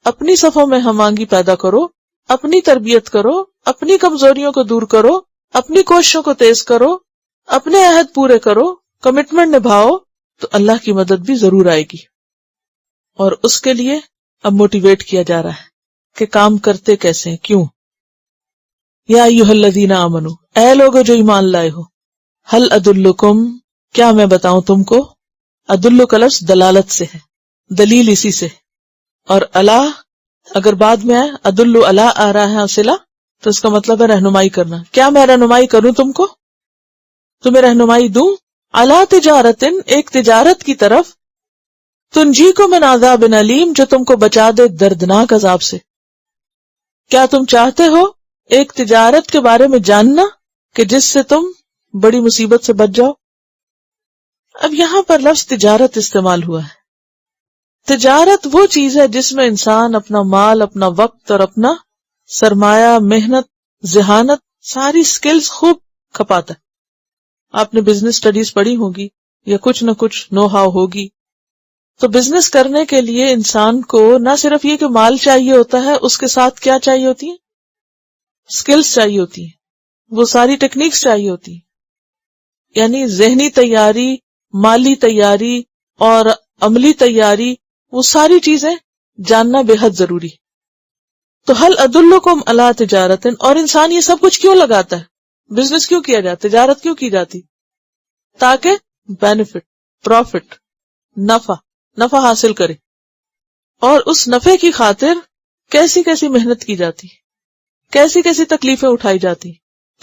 اپنی صفوں میں ہم آہنگی پیدا کرو، اپنی تربیت کرو، اپنی کمزوریوں کو دور کرو، اپنی کوششوں کو تیز کرو، اپنے عہد پورے کرو، کمٹمنٹ نبھاؤ، تو اللہ کی مدد بھی ضرور آئے گی. اور اس کے لیے اب موٹیویٹ کیا جا رہا ہے کہ کام کرتے کیسے ہیں، کیوں. یا ایھا الذین آمنو، اے لوگو جو ایمان لائے ہو، ہل ادلکم، کیا میں بتاؤں تم کو. ادلو کا لفظ دلالت سے ہے، دلیل اسی سے. اور اللہ اگر بعد میں آئے، ادلو اللہ آ رہا ہے صلہ، تو اس کا مطلب ہے رہنمائی کرنا. کیا میں رہنمائی کروں تم کو، تمہیں رہنمائی دوں. علی تجارت، ایک تجارت کی طرف، تنجیکم من عذاب علیم، جو تم کو بچا دے دردناک عذاب سے. کیا تم چاہتے ہو ایک تجارت کے بارے میں جاننا کہ جس سے تم بڑی مصیبت سے بچ جاؤ. اب یہاں پر لفظ تجارت استعمال ہوا ہے. تجارت وہ چیز ہے جس میں انسان اپنا مال، اپنا وقت اور اپنا سرمایہ، محنت، ذہانت، ساری سکلز خوب کھپاتا ہے. آپ نے بزنس سٹڈیز پڑھی ہوگی یا کچھ نہ کچھ نو ہاؤ ہوگی. تو بزنس کرنے کے لیے انسان کو نہ صرف یہ کہ مال چاہیے ہوتا ہے، اس کے ساتھ کیا چاہیے ہوتی ہیں؟ سکلز چاہیے ہوتی ہیں، وہ ساری ٹیکنیکس چاہیے ہوتی ہیں. یعنی ذہنی تیاری، مالی تیاری اور عملی تیاری، وہ ساری چیزیں جاننا بے حد ضروری. تو ہل ادلکم علی تجارت، اور انسان یہ سب کچھ کیوں لگاتا ہے؟ بزنس کیوں کیا جاتا ہے؟ تجارت کیوں کی جاتی؟ تاکہ بینیفٹ، پروفٹ، نفع حاصل کرے. اور اس نفع کی خاطر کیسی کیسی محنت کی جاتی، کیسی کیسی تکلیفیں اٹھائی جاتی.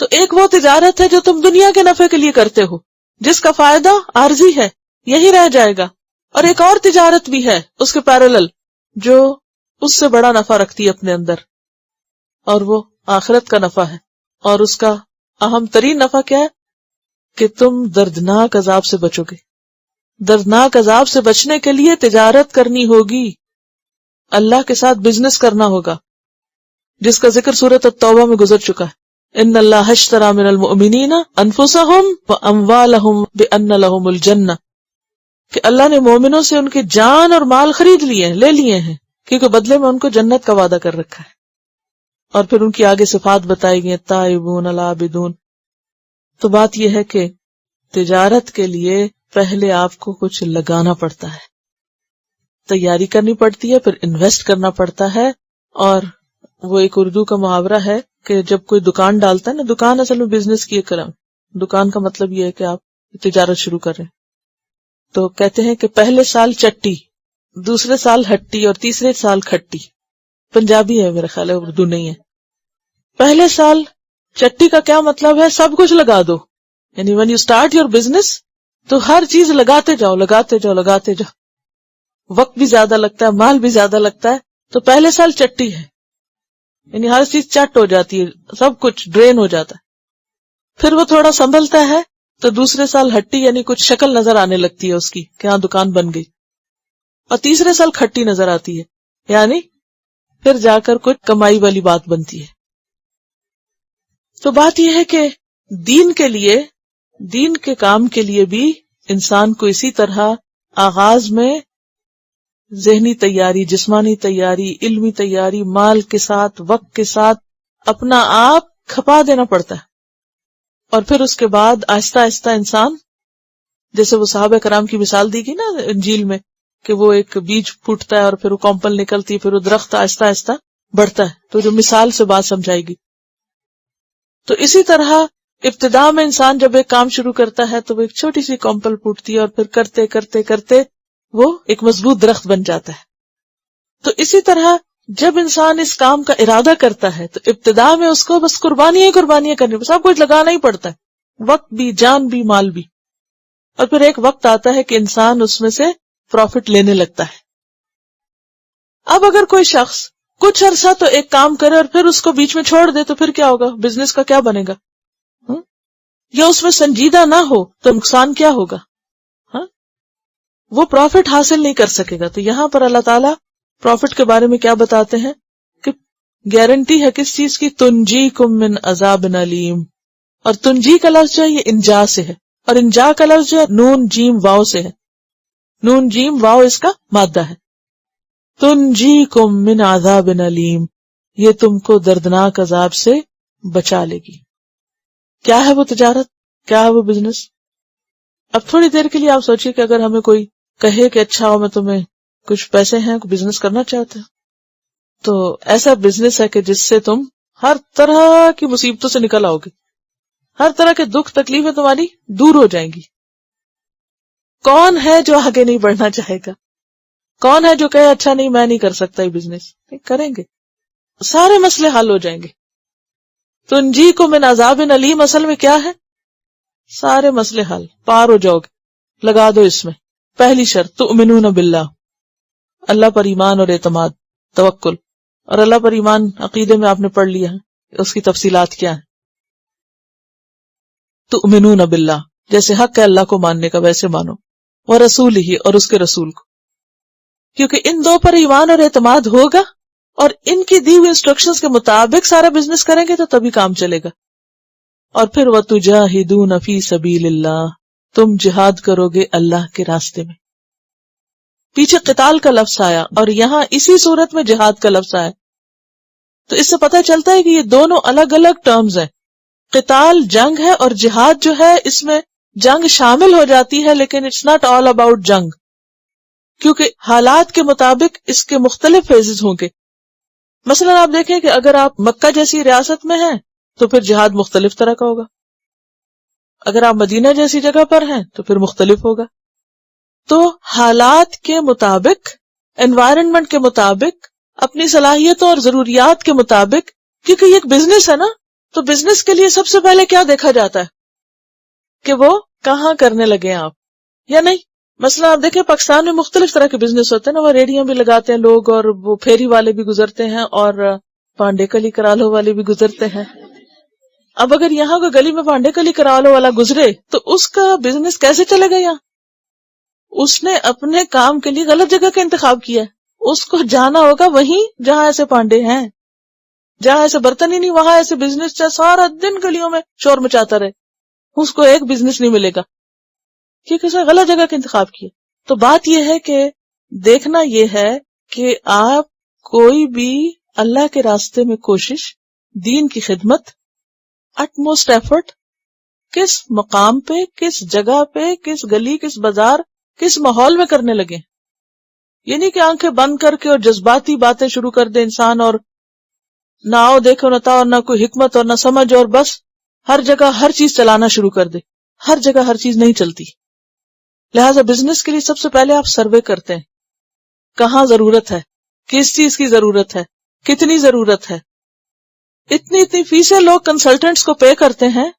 تو ایک وہ تجارت ہے جو تم دنیا کے نفع کے لیے کرتے ہو، جس کا فائدہ عارضی ہے، یہی رہ جائے گا. اور ایک اور تجارت بھی ہے اس کے پیرالل، جو اس سے بڑا نفع رکھتی ہے اپنے اندر، اور وہ آخرت کا نفع ہے. اور اس کا اہم ترین نفع کیا ہے؟ کہ تم دردناک عذاب سے بچو گے. دردناک عذاب سے بچنے کے لیے تجارت کرنی ہوگی، اللہ کے ساتھ بزنس کرنا ہوگا، جس کا ذکر سورۃ التوبہ میں گزر چکا ہے. ان اللہ اشتری من المؤمنین انفسهم واموالهم بان لهم الجنہ، کہ اللہ نے مومنوں سے ان کے جان اور مال خرید لیے ہیں، لے لیے ہیں، کیونکہ بدلے میں ان کو جنت کا وعدہ کر رکھا ہے. اور پھر ان کی آگے صفات بتائی گئی، التائبون العابدون. تو بات یہ ہے کہ تجارت کے لیے پہلے آپ کو کچھ لگانا پڑتا ہے، تیاری کرنی پڑتی ہے، پھر انویسٹ کرنا پڑتا ہے. اور وہ ایک اردو کا محاورہ ہے کہ جب کوئی دکان ڈالتا ہے نا، دکان اصل میں بزنس کی ایک قلم، دکان کا مطلب یہ ہے کہ آپ تجارت شروع کر رہے ہیں. تو کہتے ہیں کہ پہلے سال چٹی، دوسرے سال ہٹی اور تیسرے سال کھٹی. پنجابی ہے میرا خیال ہے، اردو نہیں ہے. پہلے سال چٹی کا کیا مطلب ہے؟ سب کچھ لگا دو. یعنی when you start your business تو ہر چیز لگاتے جاؤ، لگاتے جاؤ، لگاتے جاؤ. وقت بھی زیادہ لگتا ہے، مال بھی زیادہ لگتا ہے. تو پہلے سال چٹی ہے، یعنی ہر چیز چٹ ہو جاتی ہے، سب کچھ ڈرین ہو جاتا ہے. پھر وہ تھوڑا سنبھلتا ہے تو دوسرے سال ہٹی، یعنی کچھ شکل نظر آنے لگتی ہے اس کی کہ ہاں دکان بن گئی. اور تیسرے سال کھٹی نظر آتی ہے، یعنی پھر جا کر کچھ کمائی والی بات بنتی ہے. تو بات یہ ہے کہ دین کے لیے، دین کے کام کے لیے بھی انسان کو اسی طرح آغاز میں ذہنی تیاری، جسمانی تیاری، علمی تیاری، مال کے ساتھ، وقت کے ساتھ اپنا آپ کھپا دینا پڑتا ہے. اور پھر اس کے بعد آہستہ آہستہ انسان، جیسے وہ صحابہ کرام کی مثال دی گئی نا انجیل میں، کہ وہ ایک بیج پھوٹتا ہے اور پھر وہ کمپل نکلتی ہے، پھر وہ درخت آہستہ آہستہ بڑھتا ہے. تو جو مثال سے بات سمجھائی گئی، تو اسی طرح ابتدا میں انسان جب ایک کام شروع کرتا ہے تو وہ ایک چھوٹی سی کمپل پھوٹتی ہے اور پھر کرتے کرتے کرتے وہ ایک مضبوط درخت بن جاتا ہے. تو اسی طرح جب انسان اس کام کا ارادہ کرتا ہے تو ابتدا میں اس کو بس قربانیاں کرنی، سب کچھ لگانا ہی پڑتا ہے، وقت بھی، جان بھی، مال بھی. اور پھر ایک وقت آتا ہے کہ انسان اس میں سے پروفٹ لینے لگتا ہے. اب اگر کوئی شخص کچھ عرصہ تو ایک کام کرے اور پھر اس کو بیچ میں چھوڑ دے تو پھر کیا ہوگا؟ بزنس کا کیا بنے گا؟ یا اس میں سنجیدہ نہ ہو تو نقصان کیا ہوگا؟ وہ پروفٹ حاصل نہیں کر سکے گا. تو یہاں پر اللہ تعالیٰ پروفٹ کے بارے میں کیا بتاتے ہیں کہ گارنٹی ہے کس چیز کی؟ تنجیکم من عذاب علیم. اور تنجی کا لفظ جو ہے یہ انجا سے ہے، اور انجا کا لفظ جو ہے نون جیم واو سے ہے. نون جیم واو اس کا مادہ ہے. تنجیکم من عذاب علیم، یہ تم کو دردناک عذاب سے بچا لے گی. کیا ہے وہ تجارت؟ کیا ہے وہ بزنس؟ اب تھوڑی دیر کے لیے آپ سوچیے کہ اگر ہمیں کوئی کہے کہ اچھا ہو میں تمہیں کچھ پیسے ہیں، بزنس کرنا چاہتے ہیں، تو ایسا بزنس ہے کہ جس سے تم ہر طرح کی مصیبتوں سے نکل آؤ گے، ہر طرح کے دکھ تکلیفیں تمہاری دور ہو جائیں گی. کون ہے جو آگے نہیں بڑھنا چاہے گا؟ کون ہے جو کہے اچھا نہیں میں نہیں کر سکتا یہ بزنس؟ کریں گے، سارے مسئلے حل ہو جائیں گے. تنجی کو من عذاب علیم اصل میں کیا ہے؟ سارے مسئلے حل، پار ہو جاؤ گے. لگا دو اس میں پہلی شرط تؤمنون باللہ، اللہ پر ایمان اور اعتماد، توکل. اور اللہ پر ایمان عقیدے میں آپ نے پڑھ لیا ہے، اس کی تفصیلات کیا ہیں. تؤمنون باللہ جیسے حق ہے اللہ کو ماننے کا ویسے مانو، ورسولہ اور اس کے رسول کو، کیونکہ ان دو پر ایمان اور اعتماد ہوگا اور ان کی دی ہوئی انسٹرکشنز کے مطابق سارا بزنس کریں گے تو تبھی کام چلے گا. اور پھر وَتُجَاهِدُونَ فِي سَبِيلِ اللَّهِ، تم جہاد کرو گے اللہ کے راستے میں. پیچھے قتال کا لفظ آیا اور یہاں اسی صورت میں جہاد کا لفظ آیا، تو اس سے پتہ چلتا ہے کہ یہ دونوں الگ الگ ٹرمز ہیں. قتال جنگ ہے اور جہاد جو ہے اس میں جنگ شامل ہو جاتی ہے، لیکن اٹس ناٹ آل اباؤٹ جنگ، کیونکہ حالات کے مطابق اس کے مختلف فیزز ہوں گے. مثلا آپ دیکھیں کہ اگر آپ مکہ جیسی ریاست میں ہیں تو پھر جہاد مختلف طرح کا ہوگا، اگر آپ مدینہ جیسی جگہ پر ہیں تو پھر مختلف ہوگا. تو حالات کے مطابق، انوائرنمنٹ کے مطابق، اپنی صلاحیتوں اور ضروریات کے مطابق، کیونکہ یہ ایک بزنس ہے نا، تو بزنس کے لیے سب سے پہلے کیا دیکھا جاتا ہے کہ وہ کہاں کرنے لگے ہیں آپ یا نہیں. مثلا آپ دیکھیں پاکستان میں مختلف طرح کے بزنس ہوتے ہیں نا، وہ ریڑیاں بھی لگاتے ہیں لوگ، اور وہ پھیری والے بھی گزرتے ہیں، اور پانڈے کلی کرالو والے بھی گزرتے ہیں. اب اگر یہاں کو گلی میں پانڈے کلی کرالو والا گزرے تو اس کا بزنس کیسے چلے گا؟ یہاں اس نے اپنے کام کے لیے غلط جگہ کا انتخاب کیا ہے. اس کو جانا ہوگا وہیں جہاں ایسے پانڈے ہیں، جہاں ایسے برتن ہی نہیں وہاں ایسے بزنس چاہے سارا دن گلیوں میں شور مچاتا رہے، اس کو ایک بزنس نہیں ملے گا کیونکہ اس نے غلط جگہ کا انتخاب کیا. تو بات یہ ہے کہ دیکھنا یہ ہے کہ آپ کوئی بھی اللہ کے راستے میں کوشش، دین کی خدمت، اٹموسٹ ایفرٹ کس مقام پہ، کس جگہ پہ، کس گلی، کس بازار، کس ماحول میں کرنے لگے. یہ نہیں کہ آنکھیں بند کر کے اور جذباتی باتیں شروع کر دے انسان، اور نہ آؤ دیکھو نہ تاؤ، نہ کوئی حکمت اور نہ سمجھ، اور بس ہر جگہ ہر چیز چلانا شروع کر دے. ہر جگہ ہر چیز نہیں چلتی. لہٰذا بزنس کے لیے سب سے پہلے آپ سروے کرتے ہیں کہاں ضرورت ہے، کس چیز کی ضرورت ہے، کتنی ضرورت ہے. اتنی فیسیں لوگ کنسلٹنٹس کو پے کرتے ہیں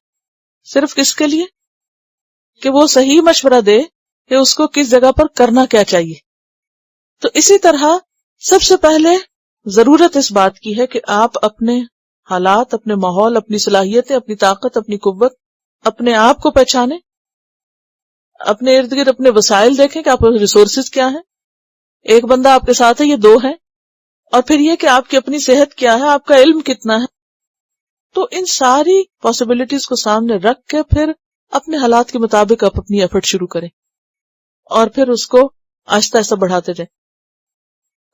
صرف کس کے لیے؟ کہ وہ صحیح مشورہ دے کہ اس کو کس جگہ پر کرنا کیا چاہیے. تو اسی طرح سب سے پہلے ضرورت اس بات کی ہے کہ آپ اپنے حالات، اپنے ماحول، اپنی صلاحیتیں، اپنی طاقت، اپنی قوت، اپنے آپ کو پہچانیں، اپنے ارد گرد اپنے وسائل دیکھیں کہ آپ کے ریسورسز کیا ہیں. ایک بندہ آپ کے ساتھ ہے، یہ دو ہیں. اور پھر یہ کہ آپ کی اپنی صحت کیا ہے، آپ کا علم کتنا ہے. تو ان ساری پاسبلٹیز کو سامنے رکھ کے پھر اپنے حالات کے مطابق آپ اپنی ایفرٹ شروع کریں اور پھر اس کو آہستہ آہستہ بڑھاتے جائیں.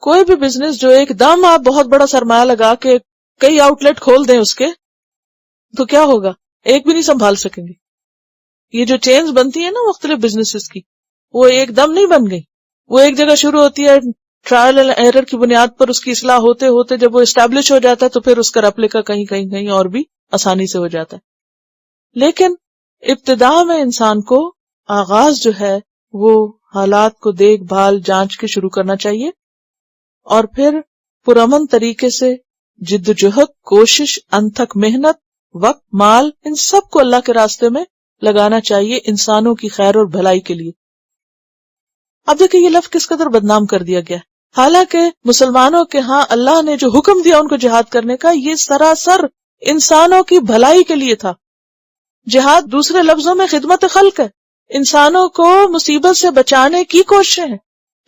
کوئی بھی بزنس جو ایک دم آپ بہت بڑا سرمایہ لگا کے کئی آؤٹ لیٹ کھول دیں اس کے، تو کیا ہوگا؟ ایک بھی نہیں سنبھال سکیں گے. یہ جو چینز بنتی ہیں نا مختلف بزنسز کی، وہ ایک دم نہیں بن گئی. وہ ایک جگہ شروع ہوتی ہے ٹرائل اینڈ ایرر کی بنیاد پر، اس کی اصلاح ہوتے ہوتے جب وہ اسٹیبلش ہو جاتا ہے تو پھر اس کا ریپلیکا کہیں اور بھی آسانی سے ہو جاتا ہے. لیکن ابتدا میں انسان کو آغاز جو ہے وہ حالات کو دیکھ بھال جانچ کے شروع کرنا چاہیے، اور پھر پرامن طریقے سے جد و جہد، کوشش، انتھک محنت، وقت، مال، ان سب کو اللہ کے راستے میں لگانا چاہیے انسانوں کی خیر اور بھلائی کے لیے۔ اب دیکھیں یہ لفظ کس قدر بدنام کر دیا گیا، حالانکہ مسلمانوں کے ہاں اللہ نے جو حکم دیا ان کو جہاد کرنے کا، یہ سراسر انسانوں کی بھلائی کے لیے تھا۔ جہاد دوسرے لفظوں میں خدمت خلق ہے، انسانوں کو مصیبت سے بچانے کی کوششیں ہیں،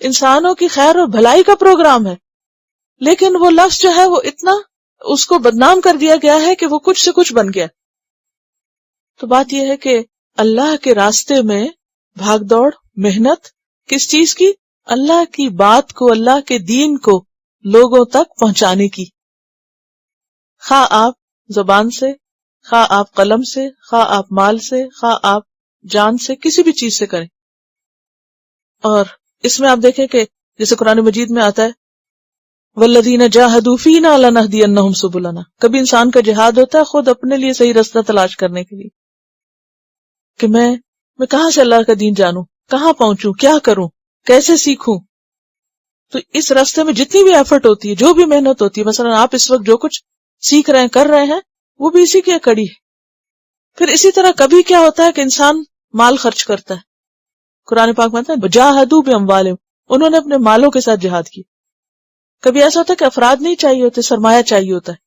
انسانوں کی خیر اور بھلائی کا پروگرام ہے، لیکن وہ لفظ جو ہے وہ اتنا اس کو بدنام کر دیا گیا ہے کہ وہ کچھ سے کچھ بن گیا۔ تو بات یہ ہے کہ اللہ کے راستے میں بھاگ دوڑ، محنت کس چیز کی؟ اللہ کی بات کو، اللہ کے دین کو لوگوں تک پہنچانے کی، خواہ آپ زبان سے، خواہ آپ قلم سے، خواہ آپ مال سے، خواہ آپ جان سے، کسی بھی چیز سے کریں۔ اور اس میں آپ دیکھیں کہ جیسے قرآن مجید میں آتا ہے وَالَّذِينَ جَاهَدُوا فِينَا لَنَهْدِيَنَّهُمْ سُبُلَنَا، کبھی انسان کا جہاد ہوتا ہے خود اپنے لیے صحیح راستہ تلاش کرنے کے لیے کہ میں کہاں سے اللہ کا دین جانوں، کہاں پہنچوں، کیا کروں، کیسے سیکھوں۔ تو اس راستے میں جتنی بھی ایفرٹ ہوتی ہے، جو بھی محنت ہوتی ہے، مثلا آپ اس وقت جو کچھ سیکھ رہے ہیں، کر رہے ہیں، وہ بھی اسی کی کڑی ہے۔ پھر اسی طرح کبھی کیا ہوتا ہے کہ انسان مال خرچ کرتا ہے، قرآن پاک میں آتا ہے جاہدوا باموالہم، انہوں نے اپنے مالوں کے ساتھ جہاد کی۔ کبھی ایسا ہوتا ہے کہ افراد نہیں چاہیے ہوتے، سرمایہ چاہیے ہوتا ہے،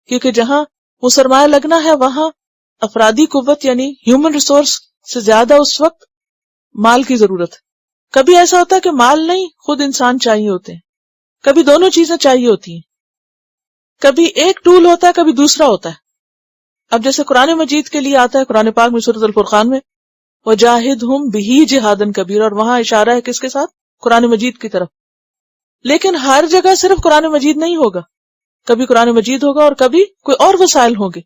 کیونکہ جہاں وہ سرمایہ لگنا ہے وہاں افرادی قوت یعنی ہیومن ریسورس سے زیادہ اس وقت مال کی ضرورت ہے۔ کبھی ایسا ہوتا ہے کہ مال نہیں، خود انسان چاہیے ہوتے ہیں، کبھی دونوں چیزیں چاہیے ہوتی ہیں، کبھی ایک ٹول ہوتا ہے، کبھی دوسرا ہوتا ہے۔ اب جیسے قرآن مجید کے لیے آتا ہے قرآن پاک میں سورۃ الفرقان میں وَجَاهِدْهُمْ بِهِ جِهَادًا كَبِيرًا، اور وہاں اشارہ ہے کس کے ساتھ؟ قرآن مجید کی طرف۔ لیکن ہر جگہ صرف قرآن مجید نہیں ہوگا، کبھی قرآن مجید ہوگا اور کبھی کوئی اور وسائل ہوں گے۔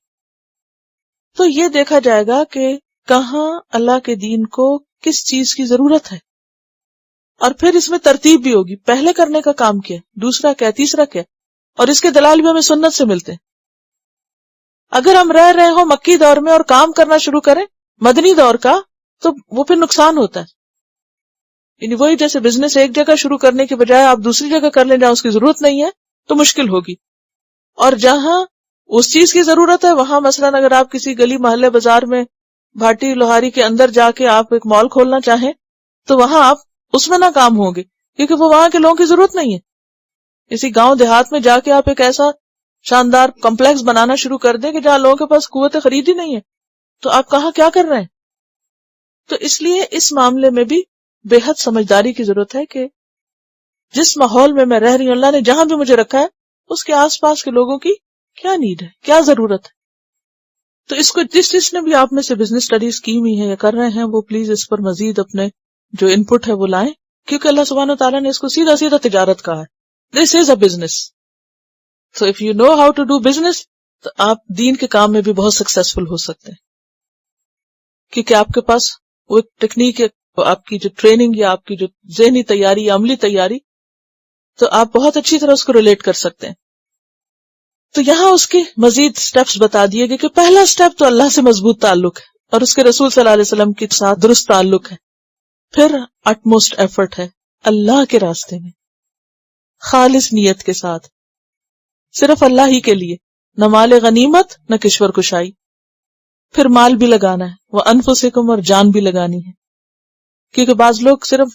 تو یہ دیکھا جائے گا کہ کہاں اللہ کے دین کو کس چیز کی ضرورت ہے، اور پھر اس میں ترتیب بھی ہوگی، پہلے کرنے کا کام کیا، دوسرا کیا، تیسرا کیا، اور اس کے دلائل بھی ہمیں سنت سے ملتے ہیں۔ اگر ہم رہ رہے ہوں مکی دور میں اور کام کرنا شروع کریں مدنی دور کا، تو وہ پھر نقصان ہوتا ہے۔ یعنی وہی جیسے بزنس ایک جگہ شروع کرنے کے بجائے آپ دوسری جگہ کر لیں جہاں اس کی ضرورت نہیں ہے تو مشکل ہوگی، اور جہاں اس چیز کی ضرورت ہے وہاں مثلاً اگر آپ کسی گلی محلے بازار میں بھاٹی لوہاری کے اندر جا کے آپ ایک مال کھولنا چاہیں تو وہاں آپ اس میں ناکام ہوں گے، کیونکہ وہ وہاں کے لوگوں کی ضرورت نہیں ہے۔ اسی گاؤں دیہات میں جا کے آپ ایک ایسا شاندار کمپلیکس بنانا شروع کر دیں کہ جہاں لوگوں کے پاس قوت خرید ہی نہیں ہے، تو آپ کہاں کیا کر رہے ہیں؟ تو اس لیے اس معاملے میں بھی بے حد سمجھداری کی ضرورت ہے کہ جس ماحول میں رہ رہی ہوں، اللہ نے جہاں بھی مجھے رکھا ہے اس کے آس پاس کے لوگوں کی کیا نیڈ ہے، کیا ضرورت ہے۔ تو اس کو جس نے بھی آپ میں سے بزنس اسٹڈیز کی ہوئی ہیں یا کر رہے ہیں وہ پلیز اس پر مزید اپنے جو ان پٹ ہے وہ لائیں، کیونکہ اللہ سبحانہ وتعالیٰ نے اس کو سیدھا سیدھا تجارت کہا ہے، this is a business. So if you know how to do business تو آپ دین کے کام میں بھی بہت سکسیسفل ہو سکتے ہیں، کیونکہ آپ کے پاس وہ ٹیکنیک ہے، آپ کی جو ٹریننگ یا آپ کی جو ذہنی تیاری یا عملی تیاری، تو آپ بہت اچھی طرح اس کو ریلیٹ کر سکتے ہیں۔ تو یہاں اس کی مزید سٹیپس بتا دیے گئے کہ پہلا سٹیپ تو اللہ سے مضبوط تعلق ہے اور اس کے رسول صلی اللہ علیہ وسلم کے ساتھ درست تعلق ہے، پھر اٹموسٹ ایفرٹ ہے اللہ کے راستے میں خالص نیت کے ساتھ، صرف اللہ ہی کے لیے، نہ مال غنیمت نہ کشور کشائی، پھر مال بھی لگانا ہے، وہ انفسکم، اور جان بھی لگانی ہے، کیونکہ بعض لوگ صرف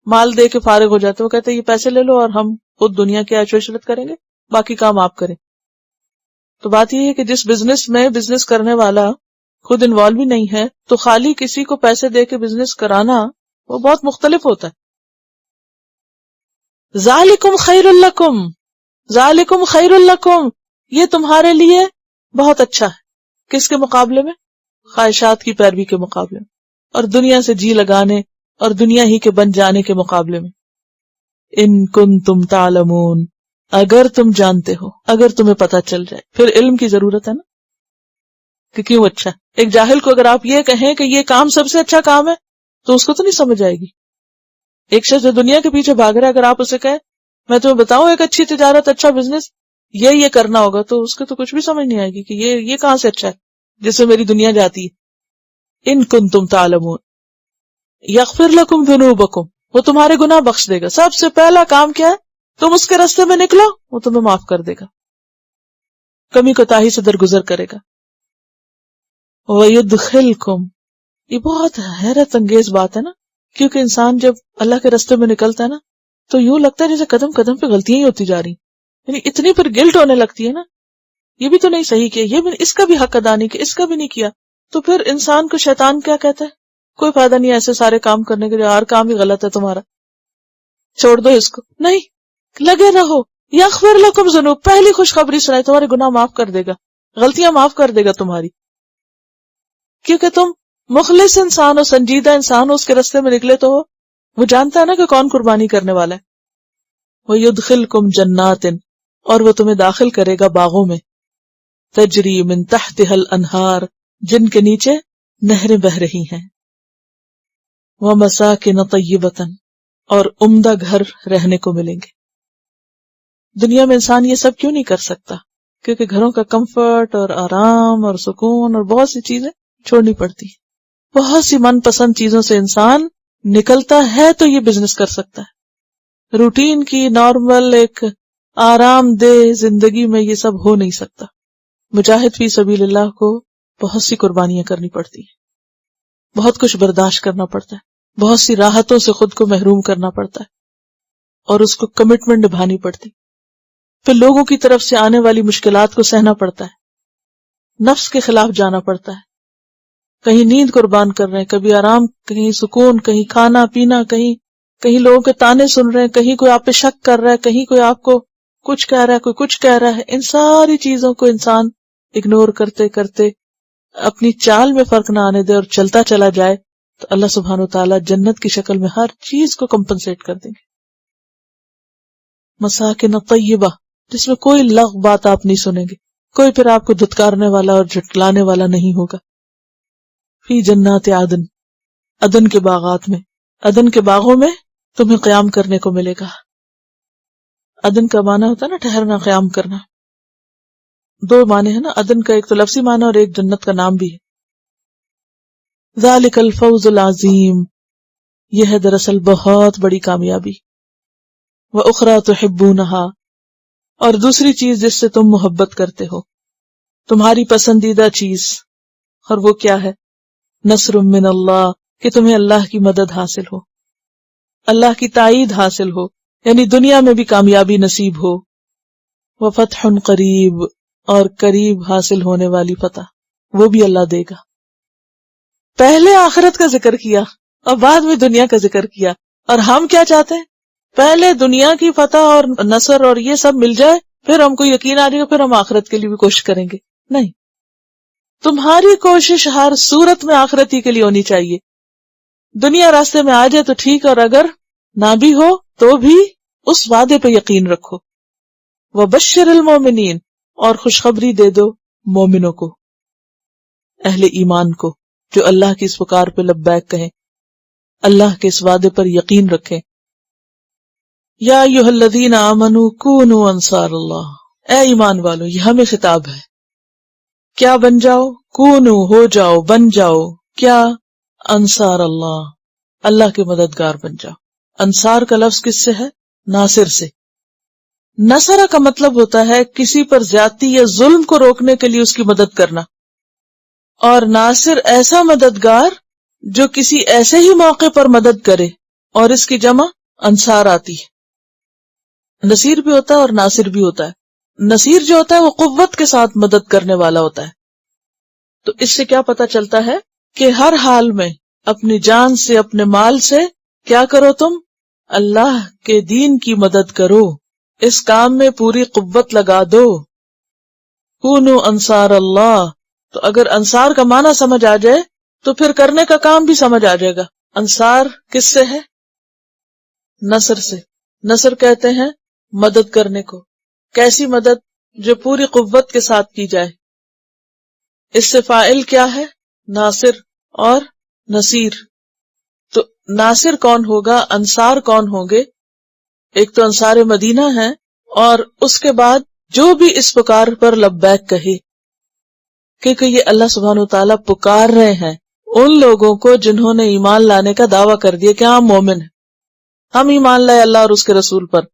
مال دے کے فارغ ہو جاتے ہیں، وہ کہتے ہیں یہ پیسے لے لو اور ہم خود دنیا کی عیش و عشرت کریں گے، باقی کام آپ کریں۔ تو بات یہ ہے کہ جس بزنس میں بزنس کرنے والا خود انوالو بھی نہیں ہے تو خالی کسی کو پیسے دے کے بزنس کرانا وہ بہت مختلف ہوتا ہے۔ ذالکم خیر لکم، ذالکم خیر لکم، یہ تمہارے لیے بہت اچھا ہے، کس کے مقابلے میں؟ خواہشات کی پیروی کے مقابلے میں، اور دنیا سے جی لگانے اور دنیا ہی کے بن جانے کے مقابلے میں۔ ان کنتم تعلمون، اگر تم جانتے ہو، اگر تمہیں پتا چل جائے، پھر علم کی ضرورت ہے نا کہ کیوں اچھا ہے۔ ایک جاہل کو اگر آپ یہ کہیں کہ یہ کام سب سے اچھا کام ہے تو اس کو تو نہیں سمجھ آئے گی۔ ایک شخص جو دنیا کے پیچھے بھاگ رہا ہے، اگر آپ اسے کہیں میں تمہیں بتاؤں ایک اچھی تجارت، اچھا بزنس، یہ کرنا ہوگا، تو اس کو تو کچھ بھی سمجھ نہیں آئے گی کہ یہ کہاں سے اچھا ہے جس سے میری دنیا جاتی ہے۔ ان کنتم تعلمون یغفر لکم ذنوبکم، وہ تمہارے گناہ بخش دے گا. سب سے پہلا کام کیا ہے؟ تم اس کے راستے میں نکلو، وہ تمہیں معاف کر دے گا، کمی کوتاہی سے درگزر کرے گا. وَيُدْخِلْكُمْ، یہ بہت حیرت انگیز بات ہے نا، کیونکہ انسان جب اللہ کے راستے میں نکلتا ہے نا تو یوں لگتا ہے جیسے قدم قدم پہ غلطیاں ہی ہوتی جا رہی، یعنی اتنی پھر گلٹ ہونے لگتی ہے نا، یہ بھی تو نہیں صحیح کیا، یہ بھی اس کا بھی حق ادا نہیں کیا، اس کا بھی نہیں کیا. تو پھر انسان کو شیطان کیا کہتا ہے؟ کوئی فائدہ نہیں ایسے سارے کام کرنے کے، ہر کام ہی غلط ہے تمہارا، چھوڑ دو اس کو. نہیں، لگے رہو. یغفر لکم ذنوب، پہلی خوشخبری سنائی، تمہارے گناہ معاف کر دے گا، غلطیاں معاف کر دے گا تمہاری، کیونکہ تم مخلص انسان ہو، سنجیدہ انسان ہو، اس کے راستے میں نکلے تو وہ جانتا ہے نا کہ کون قربانی کرنے والا ہے. وَيُدْخِلْكُمْ جَنَّاتٍ، اور وہ تمہیں داخل کرے گا باغوں میں، تجری من تحتها الانہار، جن کے نیچے نہریں بہ رہی ہیں. وَمَسَاكِنَ طَيِّبَةً، اور عمدہ گھر رہنے کو ملیں گے. دنیا میں انسان یہ سب کیوں نہیں کر سکتا؟ کیونکہ گھروں کا کمفرٹ اور آرام اور سکون اور بہت سی چیزیں چھوڑنی پڑتی ہیں. بہت سی من پسند چیزوں سے انسان نکلتا ہے تو یہ بزنس کر سکتا ہے. روٹین کی نارمل ایک آرام دہ زندگی میں یہ سب ہو نہیں سکتا. مجاہد فی سبیل اللہ کو بہت سی قربانیاں کرنی پڑتی ہیں، بہت کچھ برداشت کرنا پڑتا ہے، بہت سی راحتوں سے خود کو محروم کرنا پڑتا ہے، اور اس کو کمٹمنٹ نبھانی پڑتی. پھر لوگوں کی طرف سے آنے والی مشکلات کو سہنا پڑتا ہے، نفس کے خلاف جانا پڑتا ہے. کہیں نیند قربان کر رہے ہیں، کبھی آرام، کہیں سکون، کہیں کھانا پینا، کہیں لوگوں کے تانے سن رہے ہیں، کہیں کوئی آپ پہ شک کر رہا ہے، کہیں کوئی آپ کو کچھ کہہ رہا ہے، کوئی کچھ کہہ رہا ہے. ان ساری چیزوں کو انسان اگنور کرتے کرتے اپنی چال میں فرق نہ آنے دے اور چلتا چلا جائے تو اللہ سبحانہ و تعالیٰ جنت کی شکل میں ہر چیز کو کمپنسیٹ کر دیں گے. مساکن طیبہ، جس میں کوئی لغو بات آپ نہیں سنیں گے، کوئی پھر آپ کو دھتکارنے والا اور جھٹلانے والا نہیں ہوگا. فی جنات عدن، عدن کے باغات میں، عدن کے باغوں میں تمہیں قیام کرنے کو ملے گا. عدن کا معنی ہوتا ہے نا ٹھہرنا، قیام کرنا. دو معنی ہے نا عدن کا، ایک تو لفظی معنی اور ایک جنت کا نام بھی ہے. ذالک الفوز العظیم، یہ ہے دراصل بہت بڑی کامیابی. وَأُخْرَى تُحِبُّونَهَا، اور دوسری چیز جس سے تم محبت کرتے ہو، تمہاری پسندیدہ چیز، اور وہ کیا ہے؟ نصر من اللہ، کہ تمہیں اللہ کی مدد حاصل ہو، اللہ کی تائید حاصل ہو، یعنی دنیا میں بھی کامیابی نصیب ہو. وفتح قریب، اور قریب حاصل ہونے والی فتح، وہ بھی اللہ دے گا. پہلے آخرت کا ذکر کیا اور بعد میں دنیا کا ذکر کیا. اور ہم کیا چاہتے ہیں؟ پہلے دنیا کی فتح اور نصر اور یہ سب مل جائے، پھر ہم کو یقین آ جائے گا، پھر ہم آخرت کے لیے بھی کوشش کریں گے. نہیں، تمہاری کوشش ہر صورت میں آخرت ہی کے لیے ہونی چاہیے. دنیا راستے میں آ جائے تو ٹھیک، اور اگر نہ بھی ہو تو بھی اس وعدے پہ یقین رکھو. وبشر المومنین، اور خوشخبری دے دو مومنوں کو، اہل ایمان کو، جو اللہ کی اس پکار پہ لبیک کہیں، اللہ کے اس وعدے پر یقین رکھیں. یا ایھا الذین آمنوا کونوا انصار اللہ، اے ایمان والو، یہ ہمیں خطاب ہے. کیا بن جاؤ؟ کونو، ہو جاؤ، بن جاؤ. کیا؟ انصار اللہ، اللہ کے مددگار بن جاؤ. انصار کا لفظ کس سے ہے؟ ناصر سے. نصر کا مطلب ہوتا ہے کسی پر زیادتی یا ظلم کو روکنے کے لیے اس کی مدد کرنا، اور ناصر ایسا مددگار جو کسی ایسے ہی موقع پر مدد کرے، اور اس کی جمع انصار آتی ہے. نصیر بھی ہوتا ہے اور ناصر بھی ہوتا ہے. نصیر جو ہوتا ہے وہ قوت کے ساتھ مدد کرنے والا ہوتا ہے. تو اس سے کیا پتا چلتا ہے کہ ہر حال میں اپنی جان سے، اپنے مال سے کیا کرو؟ تم اللہ کے دین کی مدد کرو، اس کام میں پوری قوت لگا دو. کونو انصار اللہ، تو اگر انصار کا معنی سمجھ آ جائے تو پھر کرنے کا کام بھی سمجھ آ جائے گا. انصار کس سے ہے؟ نصر سے. نصر کہتے ہیں مدد کرنے کو. کیسی مدد؟ جو پوری قوت کے ساتھ کی جائے. اس سے فاعل کیا ہے؟ ناصر اور نصیر. تو ناصر کون ہوگا؟ انصار کون ہوں گے؟ ایک تو انصار مدینہ ہیں، اور اس کے بعد جو بھی اس پکار پر لبیک کہے، کیونکہ یہ اللہ سبحانہ و تعالیٰ پکار رہے ہیں، ان لوگوں کو جنہوں نے ایمان لانے کا دعویٰ کر دیا کہ ہم مومن ہیں، ہم ایمان لائے اللہ اور اس کے رسول پر،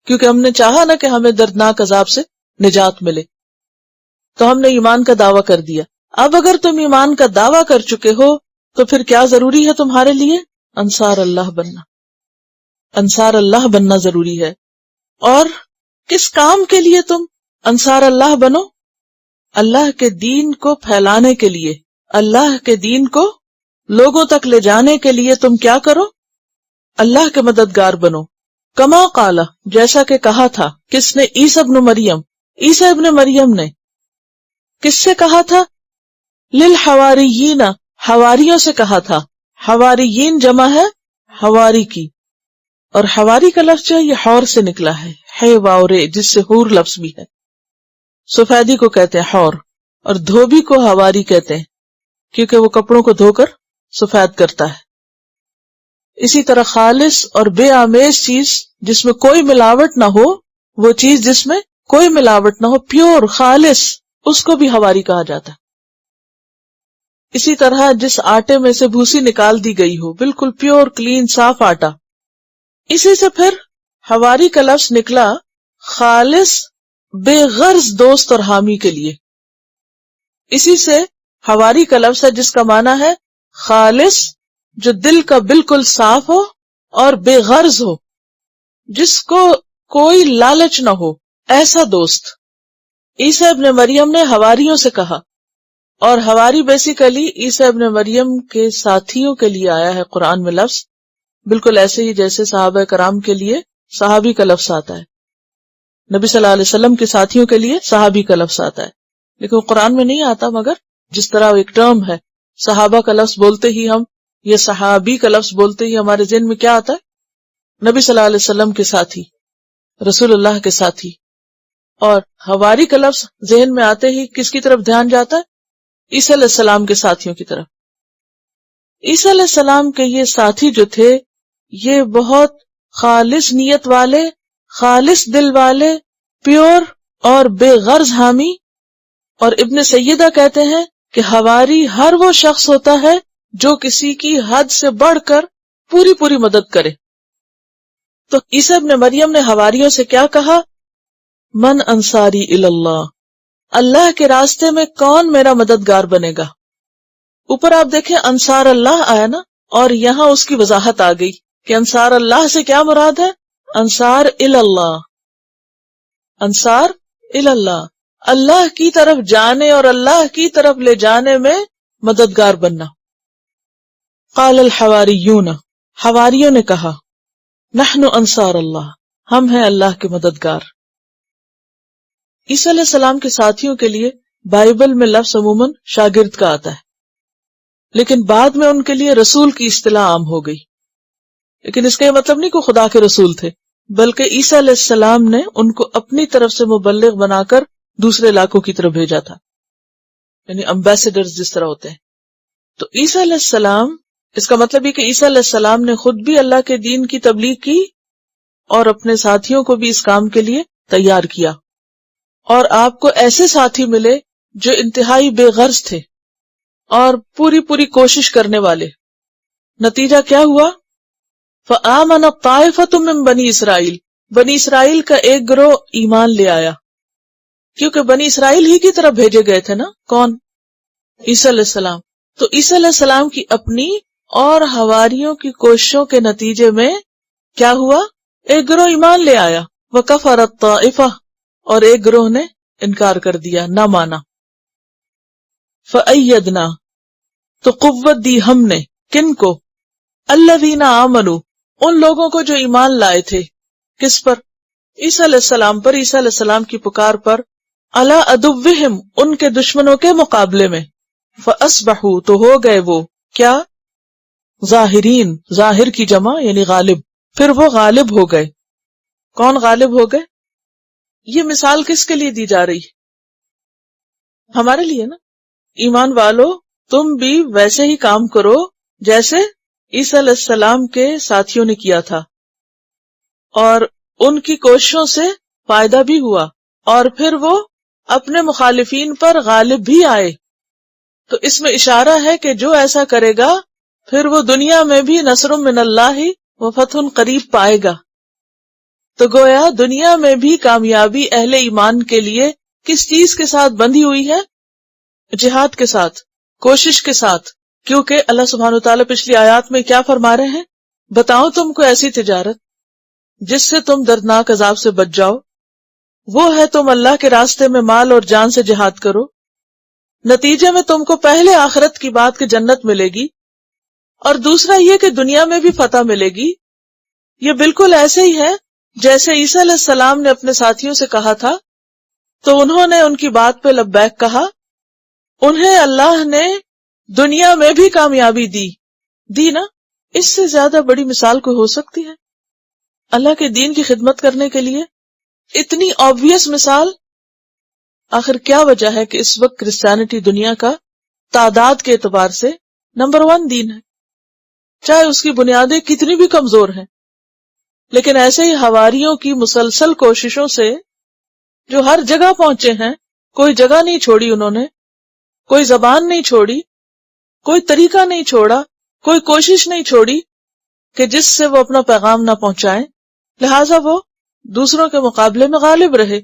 کیونکہ ہم نے چاہا نا کہ ہمیں دردناک عذاب سے نجات ملے، تو ہم نے ایمان کا دعویٰ کر دیا۔ اب اگر تم ایمان کا دعویٰ کر چکے ہو تو پھر کیا ضروری ہے تمہارے لیے؟ انصار اللہ بننا، انصار اللہ بننا ضروری ہے۔ اور کس کام کے لیے تم انصار اللہ بنو؟ اللہ کے دین کو پھیلانے کے لیے، اللہ کے دین کو لوگوں تک لے جانے کے لیے تم کیا کرو؟ اللہ کے مددگار بنو۔ کما قال، جیسا کہ کہا تھا، کس نے؟ عیسی ابن مریم، عیسی ابن مریم نے کس سے کہا تھا؟ للحواریین، حواریوں سے کہا تھا۔ حواریین جمع ہے حواری کی، اور حواری کا لفظ جو ہے یہ حور سے نکلا ہے واورے، جس سے حور لفظ بھی ہے۔ سفیدی کو کہتے ہیں حور، اور دھوبی کو حواری کہتے ہیں، کیونکہ وہ کپڑوں کو دھو کر سفید کرتا ہے۔ اسی طرح خالص اور بے آمیز چیز جس میں کوئی ملاوٹ نہ ہو، وہ چیز جس میں کوئی ملاوٹ نہ ہو، پیور خالص، اس کو بھی حواری کہا جاتا ہے۔ اسی طرح جس آٹے میں سے بھوسی نکال دی گئی ہو، بالکل پیور کلین صاف آٹا، اسی سے پھر حواری کا لفظ نکلا خالص بے غرض دوست اور حامی کے لیے۔ اسی سے حواری کا لفظ ہے جس کا معنی ہے خالص، جو دل کا بالکل صاف ہو اور بے غرض ہو، جس کو کوئی لالچ نہ ہو، ایسا دوست۔ عیسی ابن مریم نے حواریوں سے کہا، اور حواری بیسیکلی عیسی ابن مریم کے ساتھیوں کے لیے آیا ہے قرآن میں لفظ، بالکل ایسے ہی جیسے صحابہ کرام کے لیے صحابی کا لفظ آتا ہے، نبی صلی اللہ علیہ وسلم کے ساتھیوں کے لیے صحابی کا لفظ آتا ہے، لیکن قرآن میں نہیں آتا، مگر جس طرح ایک ٹرم ہے، صحابہ کا لفظ بولتے ہی ہم، یہ صحابی کا لفظ بولتے ہی ہمارے ذہن میں کیا آتا ہے؟ نبی صلی اللہ علیہ وسلم کے ساتھی، رسول اللہ کے ساتھی۔ اور حواری کا لفظ ذہن میں آتے ہی کس کی طرف دھیان جاتا ہے؟ عیسی علیہ السلام کے ساتھیوں کی طرف۔ عیسی علیہ السلام کے یہ ساتھی جو تھے، یہ بہت خالص نیت والے، خالص دل والے، پیور اور بے غرض حامی۔ اور ابن سیدہ کہتے ہیں کہ حواری ہر وہ شخص ہوتا ہے جو کسی کی حد سے بڑھ کر پوری مدد کرے۔ تو عیسی ابن مریم نے حواریوں سے کیا کہا؟ من انصاری اللہ، اللہ کے راستے میں کون میرا مددگار بنے گا؟ اوپر آپ دیکھیں انصار اللہ آیا نا، اور یہاں اس کی وضاحت آ گئی کہ انصار اللہ سے کیا مراد ہے؟ انصار اللہ، انصار اللہ، اللہ کی طرف جانے اور اللہ کی طرف لے جانے میں مددگار بننا۔ قال الحواریون، حواریوں نے کہا، نحن انصار اللہ، ہم ہیں اللہ کے مددگار۔ عیسی علیہ السلام کے ساتھیوں کے لیے بائبل میں لفظ عموماً شاگرد کا آتا ہے، لیکن بعد میں ان کے لیے رسول کی اصطلاح عام ہو گئی۔ لیکن اس کا یہ مطلب نہیں کہ خدا کے رسول تھے، بلکہ عیسی علیہ السلام نے ان کو اپنی طرف سے مبلغ بنا کر دوسرے علاقوں کی طرف بھیجا تھا، یعنی امبیسڈرز جس طرح ہوتے ہیں۔ تو عیسی علیہ السلام، اس کا مطلب یہ کہ عیسی علیہ السلام نے خود بھی اللہ کے دین کی تبلیغ کی اور اپنے ساتھیوں کو بھی اس کام کے لیے تیار کیا، اور آپ کو ایسے ساتھی ملے جو انتہائی بے غرض تھے اور پوری کوشش کرنے والے۔ نتیجہ کیا ہوا؟ فآمن طائفۃ من بنی اسرائیل، بنی اسرائیل کا ایک گروہ ایمان لے آیا، کیونکہ بنی اسرائیل ہی کی طرف بھیجے گئے تھے نا، کون؟ عیسی علیہ السلام۔ تو عیسی علیہ السلام کی اپنی اور حواریوں کی کوششوں کے نتیجے میں کیا ہوا؟ ایک گروہ ایمان لے آیا، وکفرت طائفہ، اور ایک گروہ نے انکار کر دیا، نہ مانا۔ فأیدنا، تو قوت دی ہم نے، کن کو؟ الذین آمنوا، ان لوگوں کو جو ایمان لائے تھے، کس پر؟ عیسی علیہ السلام پر، عیسی علیہ السلام کی پکار پر، علی عدوہم، ان کے دشمنوں کے مقابلے میں، فاصبحوا، تو ہو گئے وہ کیا؟ ظاہرین، ظاہر کی جمع یعنی غالب، پھر وہ غالب ہو گئے۔ کون غالب ہو گئے؟ یہ مثال کس کے لیے دی جا رہی ہے؟ ہمارے لیے نا۔ ایمان والو، تم بھی ویسے ہی کام کرو جیسے عیسی علیہ السلام کے ساتھیوں نے کیا تھا، اور ان کی کوششوں سے فائدہ بھی ہوا، اور پھر وہ اپنے مخالفین پر غالب بھی آئے۔ تو اس میں اشارہ ہے کہ جو ایسا کرے گا پھر وہ دنیا میں بھی نصر من اللہ و فتح قریب پائے گا. تو گویا دنیا میں بھی کامیابی اہل ایمان کے لیے کس چیز کے ساتھ بندھی ہوئی ہے؟ جہاد کے ساتھ، کوشش کے ساتھ. کیونکہ اللہ سبحانہ وتعالیٰ پچھلی آیات میں کیا فرما رہے ہیں؟ بتاؤں تم کو ایسی تجارت جس سے تم دردناک عذاب سے بچ جاؤ. وہ ہے تم اللہ کے راستے میں مال اور جان سے جہاد کرو، نتیجے میں تم کو پہلے آخرت کی بات کہ جنت ملے گی، اور دوسرا یہ کہ دنیا میں بھی فتح ملے گی. یہ بالکل ایسے ہی ہے جیسے عیسیٰ علیہ السلام نے اپنے ساتھیوں سے کہا تھا تو انہوں نے ان کی بات پہ لبیک کہا. انہیں اللہ نے دنیا میں بھی کامیابی دی نا. اس سے زیادہ بڑی مثال کوئی ہو سکتی ہے اللہ کے دین کی خدمت کرنے کے لیے؟ اتنی آبویس مثال. آخر کیا وجہ ہے کہ اس وقت کرسچینٹی دنیا کا تعداد کے اعتبار سے نمبر 1 دین ہے، چاہے اس کی بنیادیں کتنی بھی کمزور ہیں. لیکن ایسے ہی حواریوں کی مسلسل کوششوں سے جو ہر جگہ پہنچے ہیں، کوئی جگہ نہیں چھوڑی انہوں نے، کوئی زبان نہیں چھوڑی، کوئی طریقہ نہیں چھوڑا، کوئی کوشش نہیں چھوڑی کہ جس سے وہ اپنا پیغام نہ پہنچائیں. لہٰذا وہ دوسروں کے مقابلے میں غالب رہے.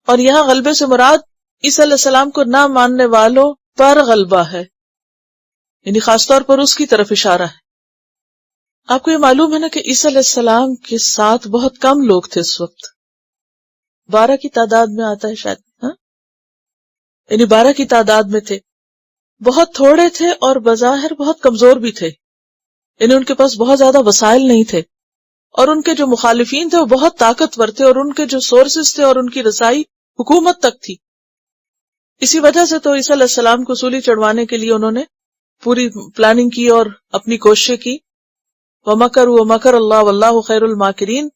اور یہاں غلبے سے مراد عیسیٰ علیہ السلام کو نہ ماننے والوں پر غلبہ ہے، یعنی خاص طور پر اس کی طرف اشارہ ہے. آپ کو یہ معلوم ہے نا کہ عیسیٰ علیہ السلام کے ساتھ بہت کم لوگ تھے اس وقت، 12 کی تعداد میں آتا ہے شاید، یعنی 12 کی تعداد میں تھے. بہت تھوڑے تھے اور بظاہر بہت کمزور بھی تھے، یعنی ان کے پاس بہت زیادہ وسائل نہیں تھے، اور ان کے جو مخالفین تھے وہ بہت طاقتور تھے، اور ان کے جو سورسز تھے اور ان کی رسائی حکومت تک تھی. اسی وجہ سے تو عیسیٰ علیہ السلام کو سولی چڑھوانے کے لیے انہوں نے پوری پلاننگ کی اور اپنی کوششیں کی. وَمَكَرُوا وَمَكَرَ اللَّهُ وَاللَّهُ خَيْرُ الْمَاكِرِينَ.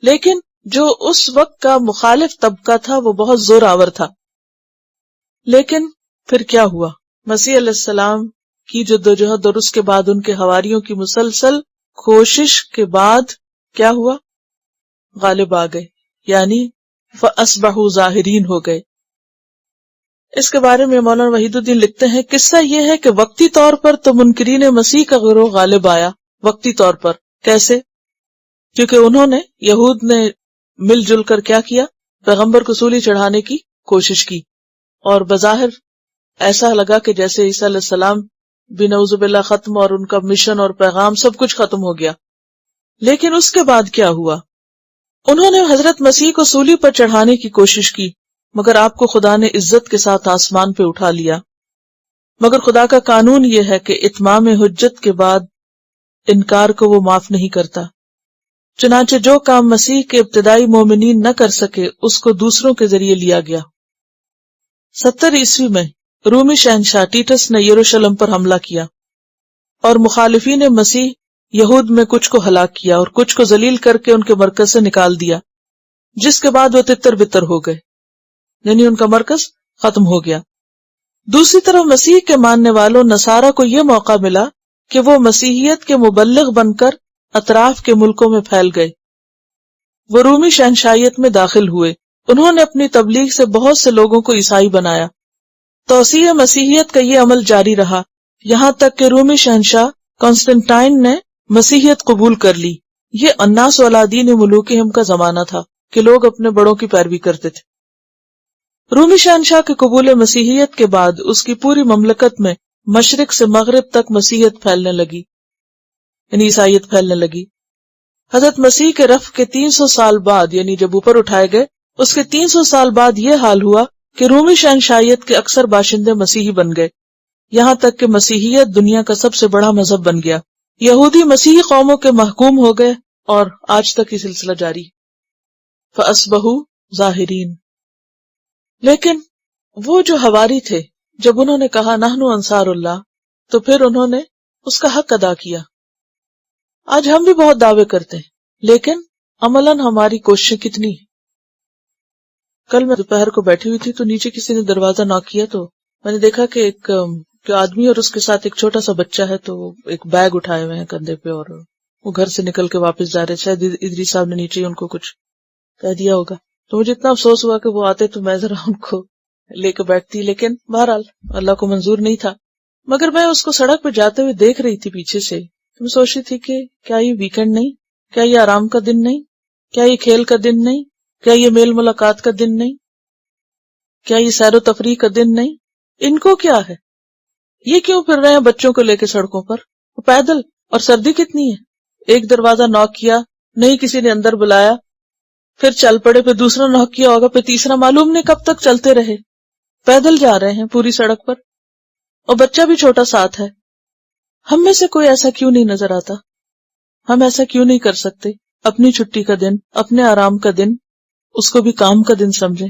لیکن جو اس وقت کا مخالف طبقہ تھا وہ بہت زور آور تھا. لیکن پھر کیا ہوا؟ مسیح علیہ السلام کی جدوجہد اور اس کے بعد ان کے حواریوں کی مسلسل کوشش کے بعد کیا ہوا؟ غالب آ گئے، یعنی فَأَصْبَحُوا ظَاهِرِينَ ہو گئے. اس کے بارے میں مولانا وحید الدین لکھتے ہیں، قصہ یہ ہے کہ وقتی طور پر تو منکرین مسیح کا گروہ غالب آیا. وقتی طور پر کیسے؟ کیونکہ انہوں نے، یہود نے مل جل کر کیا کیا؟ پیغمبر کو سولی چڑھانے کی کوشش کی، اور بظاہر ایسا لگا کہ جیسے عیسیٰ علیہ السلام بنعوذ باللہ ختم، اور ان کا مشن اور پیغام سب کچھ ختم ہو گیا. لیکن اس کے بعد کیا ہوا؟ انہوں نے حضرت مسیح کو سولی پر چڑھانے کی کوشش کی، مگر آپ کو خدا نے عزت کے ساتھ آسمان پہ اٹھا لیا. مگر خدا کا قانون یہ ہے کہ اتمام حجت کے بعد انکار کو وہ معاف نہیں کرتا. چنانچہ جو کام مسیح کے ابتدائی مومنین نہ کر سکے اس کو دوسروں کے ذریعے لیا گیا. 70 عیسوی میں رومی شہنشاہ ٹیٹس نے یروشلم پر حملہ کیا اور مخالفین مسیح یہود میں کچھ کو ہلاک کیا اور کچھ کو ذلیل کر کے ان کے مرکز سے نکال دیا، جس کے بعد وہ تتر بتر ہو گئے، یعنی ان کا مرکز ختم ہو گیا. دوسری طرف مسیح کے ماننے والوں نصارہ کو یہ موقع ملا کہ وہ مسیحیت کے مبلغ بن کر اطراف کے ملکوں میں پھیل گئے. وہ رومی شہنشاہیت میں داخل ہوئے. انہوں نے اپنی تبلیغ سے بہت سے لوگوں کو عیسائی بنایا. توسیع مسیحیت کا یہ عمل جاری رہا یہاں تک کہ رومی شہنشاہ کانسٹنٹائن نے مسیحیت قبول کر لی. یہ الناس علی دین ملوکہم کا زمانہ تھا کہ لوگ اپنے بڑوں کی پیروی کرتے تھے. رومی شہنشاہ کے قبول مسیحیت کے بعد اس کی پوری مملکت میں مشرق سے مغرب تک مسیحیت پھیلنے لگی، یعنی عیسائیت پھیلنے لگی. حضرت مسیح کے رفع کے 300 سال بعد، یعنی جب اوپر اٹھائے گئے اس کے 300 سال بعد یہ حال ہوا کہ رومی شہنشاہیت کے اکثر باشندے مسیحی بن گئے، یہاں تک کہ مسیحیت دنیا کا سب سے بڑا مذہب بن گیا. یہودی مسیحی قوموں کے محکوم ہو گئے اور آج تک یہ سلسلہ جاری. فَأَصْبَحُوا ظَاهِرِينَ. لیکن وہ جو حواری تھے، جب انہوں نے کہا نحنو انصار اللہ، تو پھر انہوں نے اس کا حق ادا کیا. آج ہم بھی بہت دعوے کرتے ہیں، لیکن عملاً ہماری کوششیں کتنی ہیں؟ کل میں دوپہر کو بیٹھی ہوئی تھی تو نیچے کسی نے دروازہ ناک کیا، تو میں نے دیکھا کہ ایک آدمی اور اس کے ساتھ ایک چھوٹا سا بچہ ہے، تو وہ ایک بیگ اٹھائے ہوئے ہیں کندھے پہ اور وہ گھر سے نکل کے واپس جا رہے. شاید ادریس صاحب نے نیچے ان کو کچھ کہہ دیا ہوگا. تو مجھے اتنا افسوس ہوا کہ وہ آتے تو میں ذرا ان کو لے کے بیٹھتی، لیکن بہرحال اللہ کو منظور نہیں تھا. مگر میں اس کو سڑک پہ جاتے ہوئے دیکھ رہی تھی پیچھے سے. میں سوچ رہی تھی کہ کیا یہ ویکنڈ نہیں، کیا یہ آرام کا دن نہیں، کیا یہ کھیل کا دن نہیں، کیا یہ میل ملاقات کا دن نہیں، کیا یہ سیر و تفریح کا دن نہیں. ان کو کیا ہے، یہ کیوں پھر رہے ہیں بچوں کو لے کے سڑکوں پر پیدل، اور سردی کتنی ہے. ایک دروازہ نوک کیا، نہیں کسی نے اندر بلایا، پھر چل پڑے، پھر دوسرا نوک کیا ہوگا، پھر تیسرا، معلوم نہیں کب تک چلتے رہے. پیدل جا رہے ہیں پوری سڑک پر، اور بچہ بھی چھوٹا ساتھ ہے. ہم میں سے کوئی ایسا کیوں نہیں نظر آتا؟ ہم ایسا کیوں نہیں کر سکتے؟ اپنی چھٹی کا دن، اپنے آرام کا دن، اس کو بھی کام کا دن سمجھیں.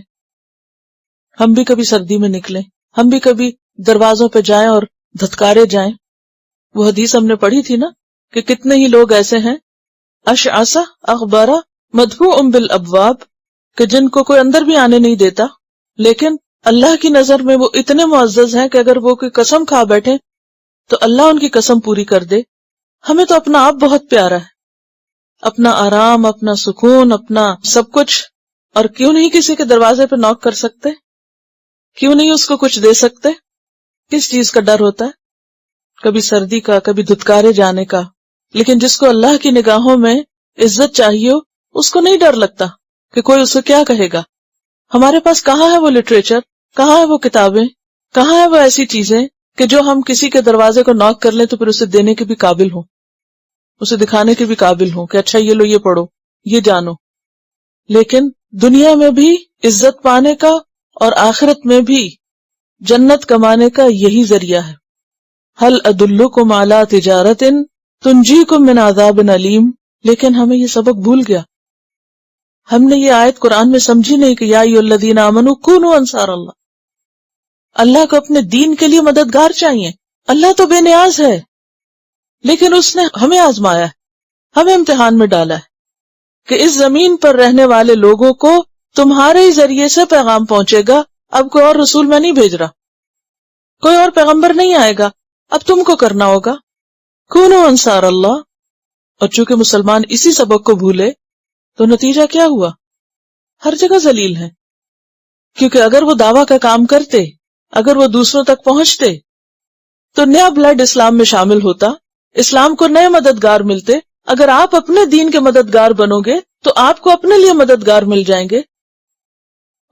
ہم بھی کبھی سردی میں نکلیں، ہم بھی کبھی دروازوں پہ جائیں اور دھتکارے جائیں. وہ حدیث ہم نے پڑھی تھی نا کہ کتنے ہی لوگ ایسے ہیں اشعث اغبرا مدفوع بالابواب، کہ جن کو کوئی اندر بھی آنے نہیں دیتا، لیکن اللہ کی نظر میں وہ اتنے معزز ہیں کہ اگر وہ کوئی قسم کھا بیٹھے تو اللہ ان کی قسم پوری کر دے. ہمیں تو اپنا آپ بہت پیارا ہے، اپنا آرام، اپنا سکون، اپنا سب کچھ. اور کیوں نہیں کسی کے دروازے پہ نوک کر سکتے؟ کیوں نہیں اس کو کچھ دے سکتے؟ کس چیز کا ڈر ہوتا ہے؟ کبھی سردی کا، کبھی دھتکارے جانے کا. لیکن جس کو اللہ کی نگاہوں میں عزت چاہیے، اس کو نہیں ڈر لگتا کہ کوئی اسے کیا کہے گا. ہمارے پاس کہاں ہے وہ لٹریچر، کہاں ہے وہ کتابیں، کہاں ہے وہ ایسی چیزیں کہ جو ہم کسی کے دروازے کو نوک کر لیں تو پھر اسے دینے کے بھی قابل ہوں، اسے دکھانے کے بھی قابل ہوں کہ اچھا یہ لو، یہ پڑھو، یہ جانو. لیکن دنیا میں بھی عزت پانے کا اور آخرت میں بھی جنت کمانے کا یہی ذریعہ ہے. هل ادلکم علی تجارت تنجیکم من عذاب علیم. لیکن ہمیں یہ سبق بھول گیا. ہم نے یہ آیت قرآن میں سمجھی نہیں کہ یا ایھا الذین آمنوا کونوا انصار اللہ. اللہ کو اپنے دین کے لیے مددگار چاہیے. اللہ تو بے نیاز ہے، لیکن اس نے ہمیں آزمایا ہے، ہمیں امتحان میں ڈالا ہے کہ اس زمین پر رہنے والے لوگوں کو تمہارے ہی ذریعے سے پیغام پہنچے گا. اب کوئی اور رسول میں نہیں بھیج رہا، کوئی اور پیغمبر نہیں آئے گا، اب تم کو کرنا ہوگا. کونوا انصار اللہ. اور چونکہ مسلمان اسی سبق کو بھولے تو نتیجہ کیا ہوا؟ ہر جگہ ذلیل ہیں. کیونکہ اگر وہ دعویٰ کا کام کرتے، اگر وہ دوسروں تک پہنچتے تو نیا بلڈ اسلام میں شامل ہوتا، اسلام کو نئے مددگار ملتے. اگر آپ اپنے دین کے مددگار بنو گے تو آپ کو اپنے لیے مددگار مل جائیں گے،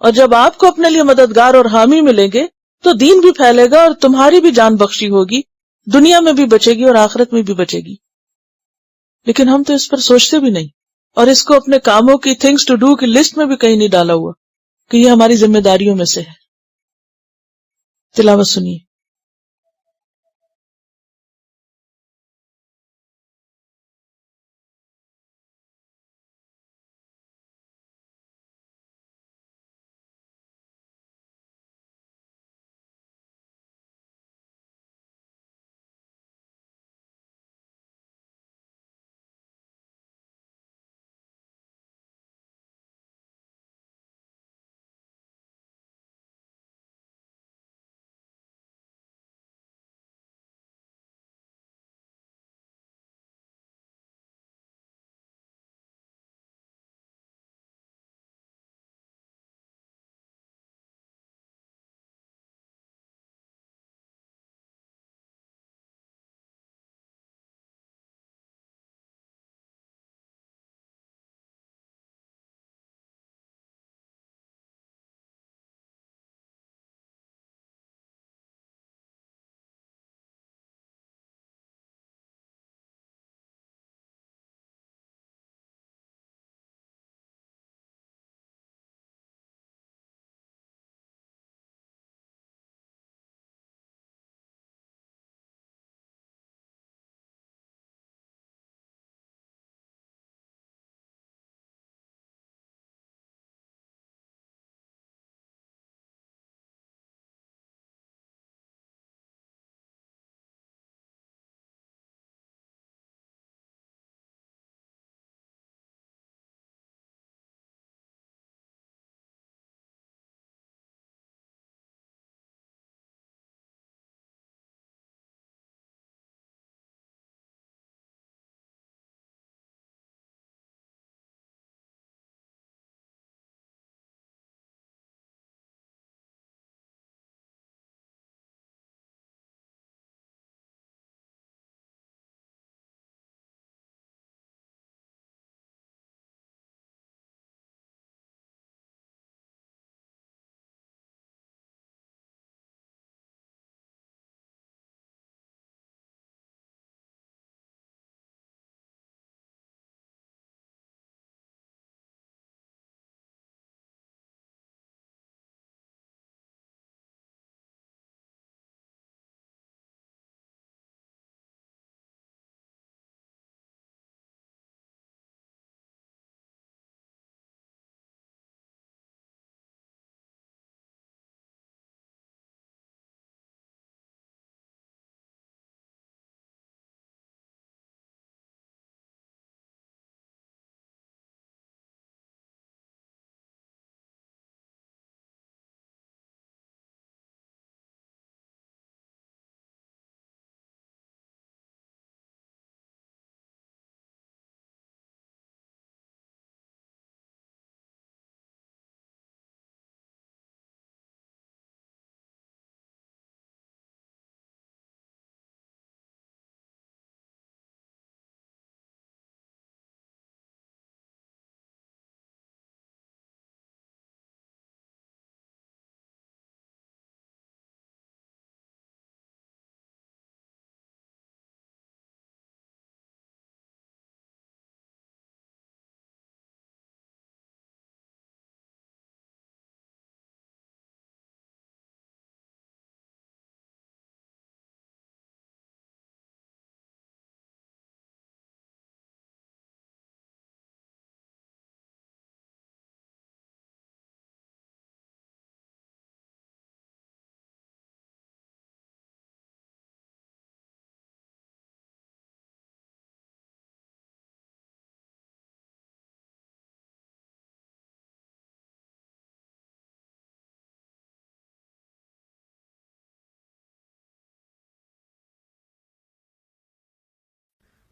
اور جب آپ کو اپنے لیے مددگار اور حامی ملیں گے تو دین بھی پھیلے گا اور تمہاری بھی جان بخشی ہوگی، دنیا میں بھی بچے گی اور آخرت میں بھی بچے گی. لیکن ہم تو اس پر سوچتے بھی نہیں، اور اس کو اپنے کاموں کی تھنگس ٹو ڈو کی لسٹ میں بھی کہیں نہیں ڈالا ہوا کہ یہ ہماری ذمہ داریوں میں سے ہے. تلاوت سنیے.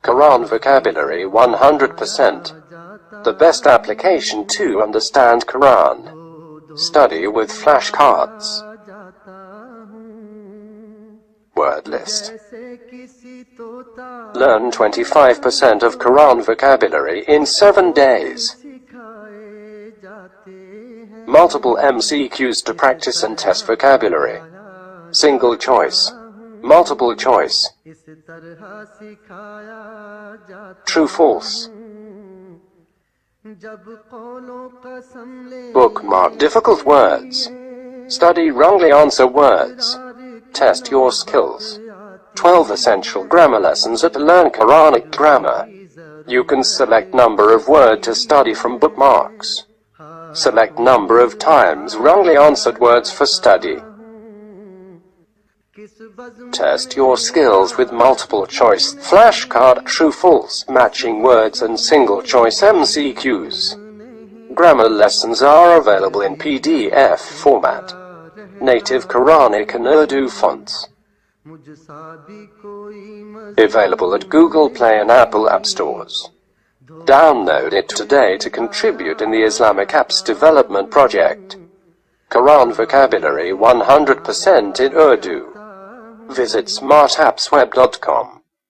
Quran vocabulary 100%. The best application to understand Quran. Study with flashcards. Word list. Learn 25% of Quran vocabulary in 7 days. Multiple MCQs to practice and test vocabulary. Single choice. Multiple choice. True, false. Bookmark difficult words. Study wrongly answer words. Test your skills. 12 essential grammar lessons at Learn Quranic Grammar. You can select number of word to study from bookmarks. Select number of times wrongly answered words for study. Test your skills with multiple choice flashcard true-false matching words and single choice MCQs. Grammar lessons are available in PDF format. Native Quranic and Urdu fonts. Available at Google Play and Apple App Stores. Download it today to contribute in the Islamic Apps Development Project. Quran vocabulary 100% in Urdu. Visit smartappsweb.com.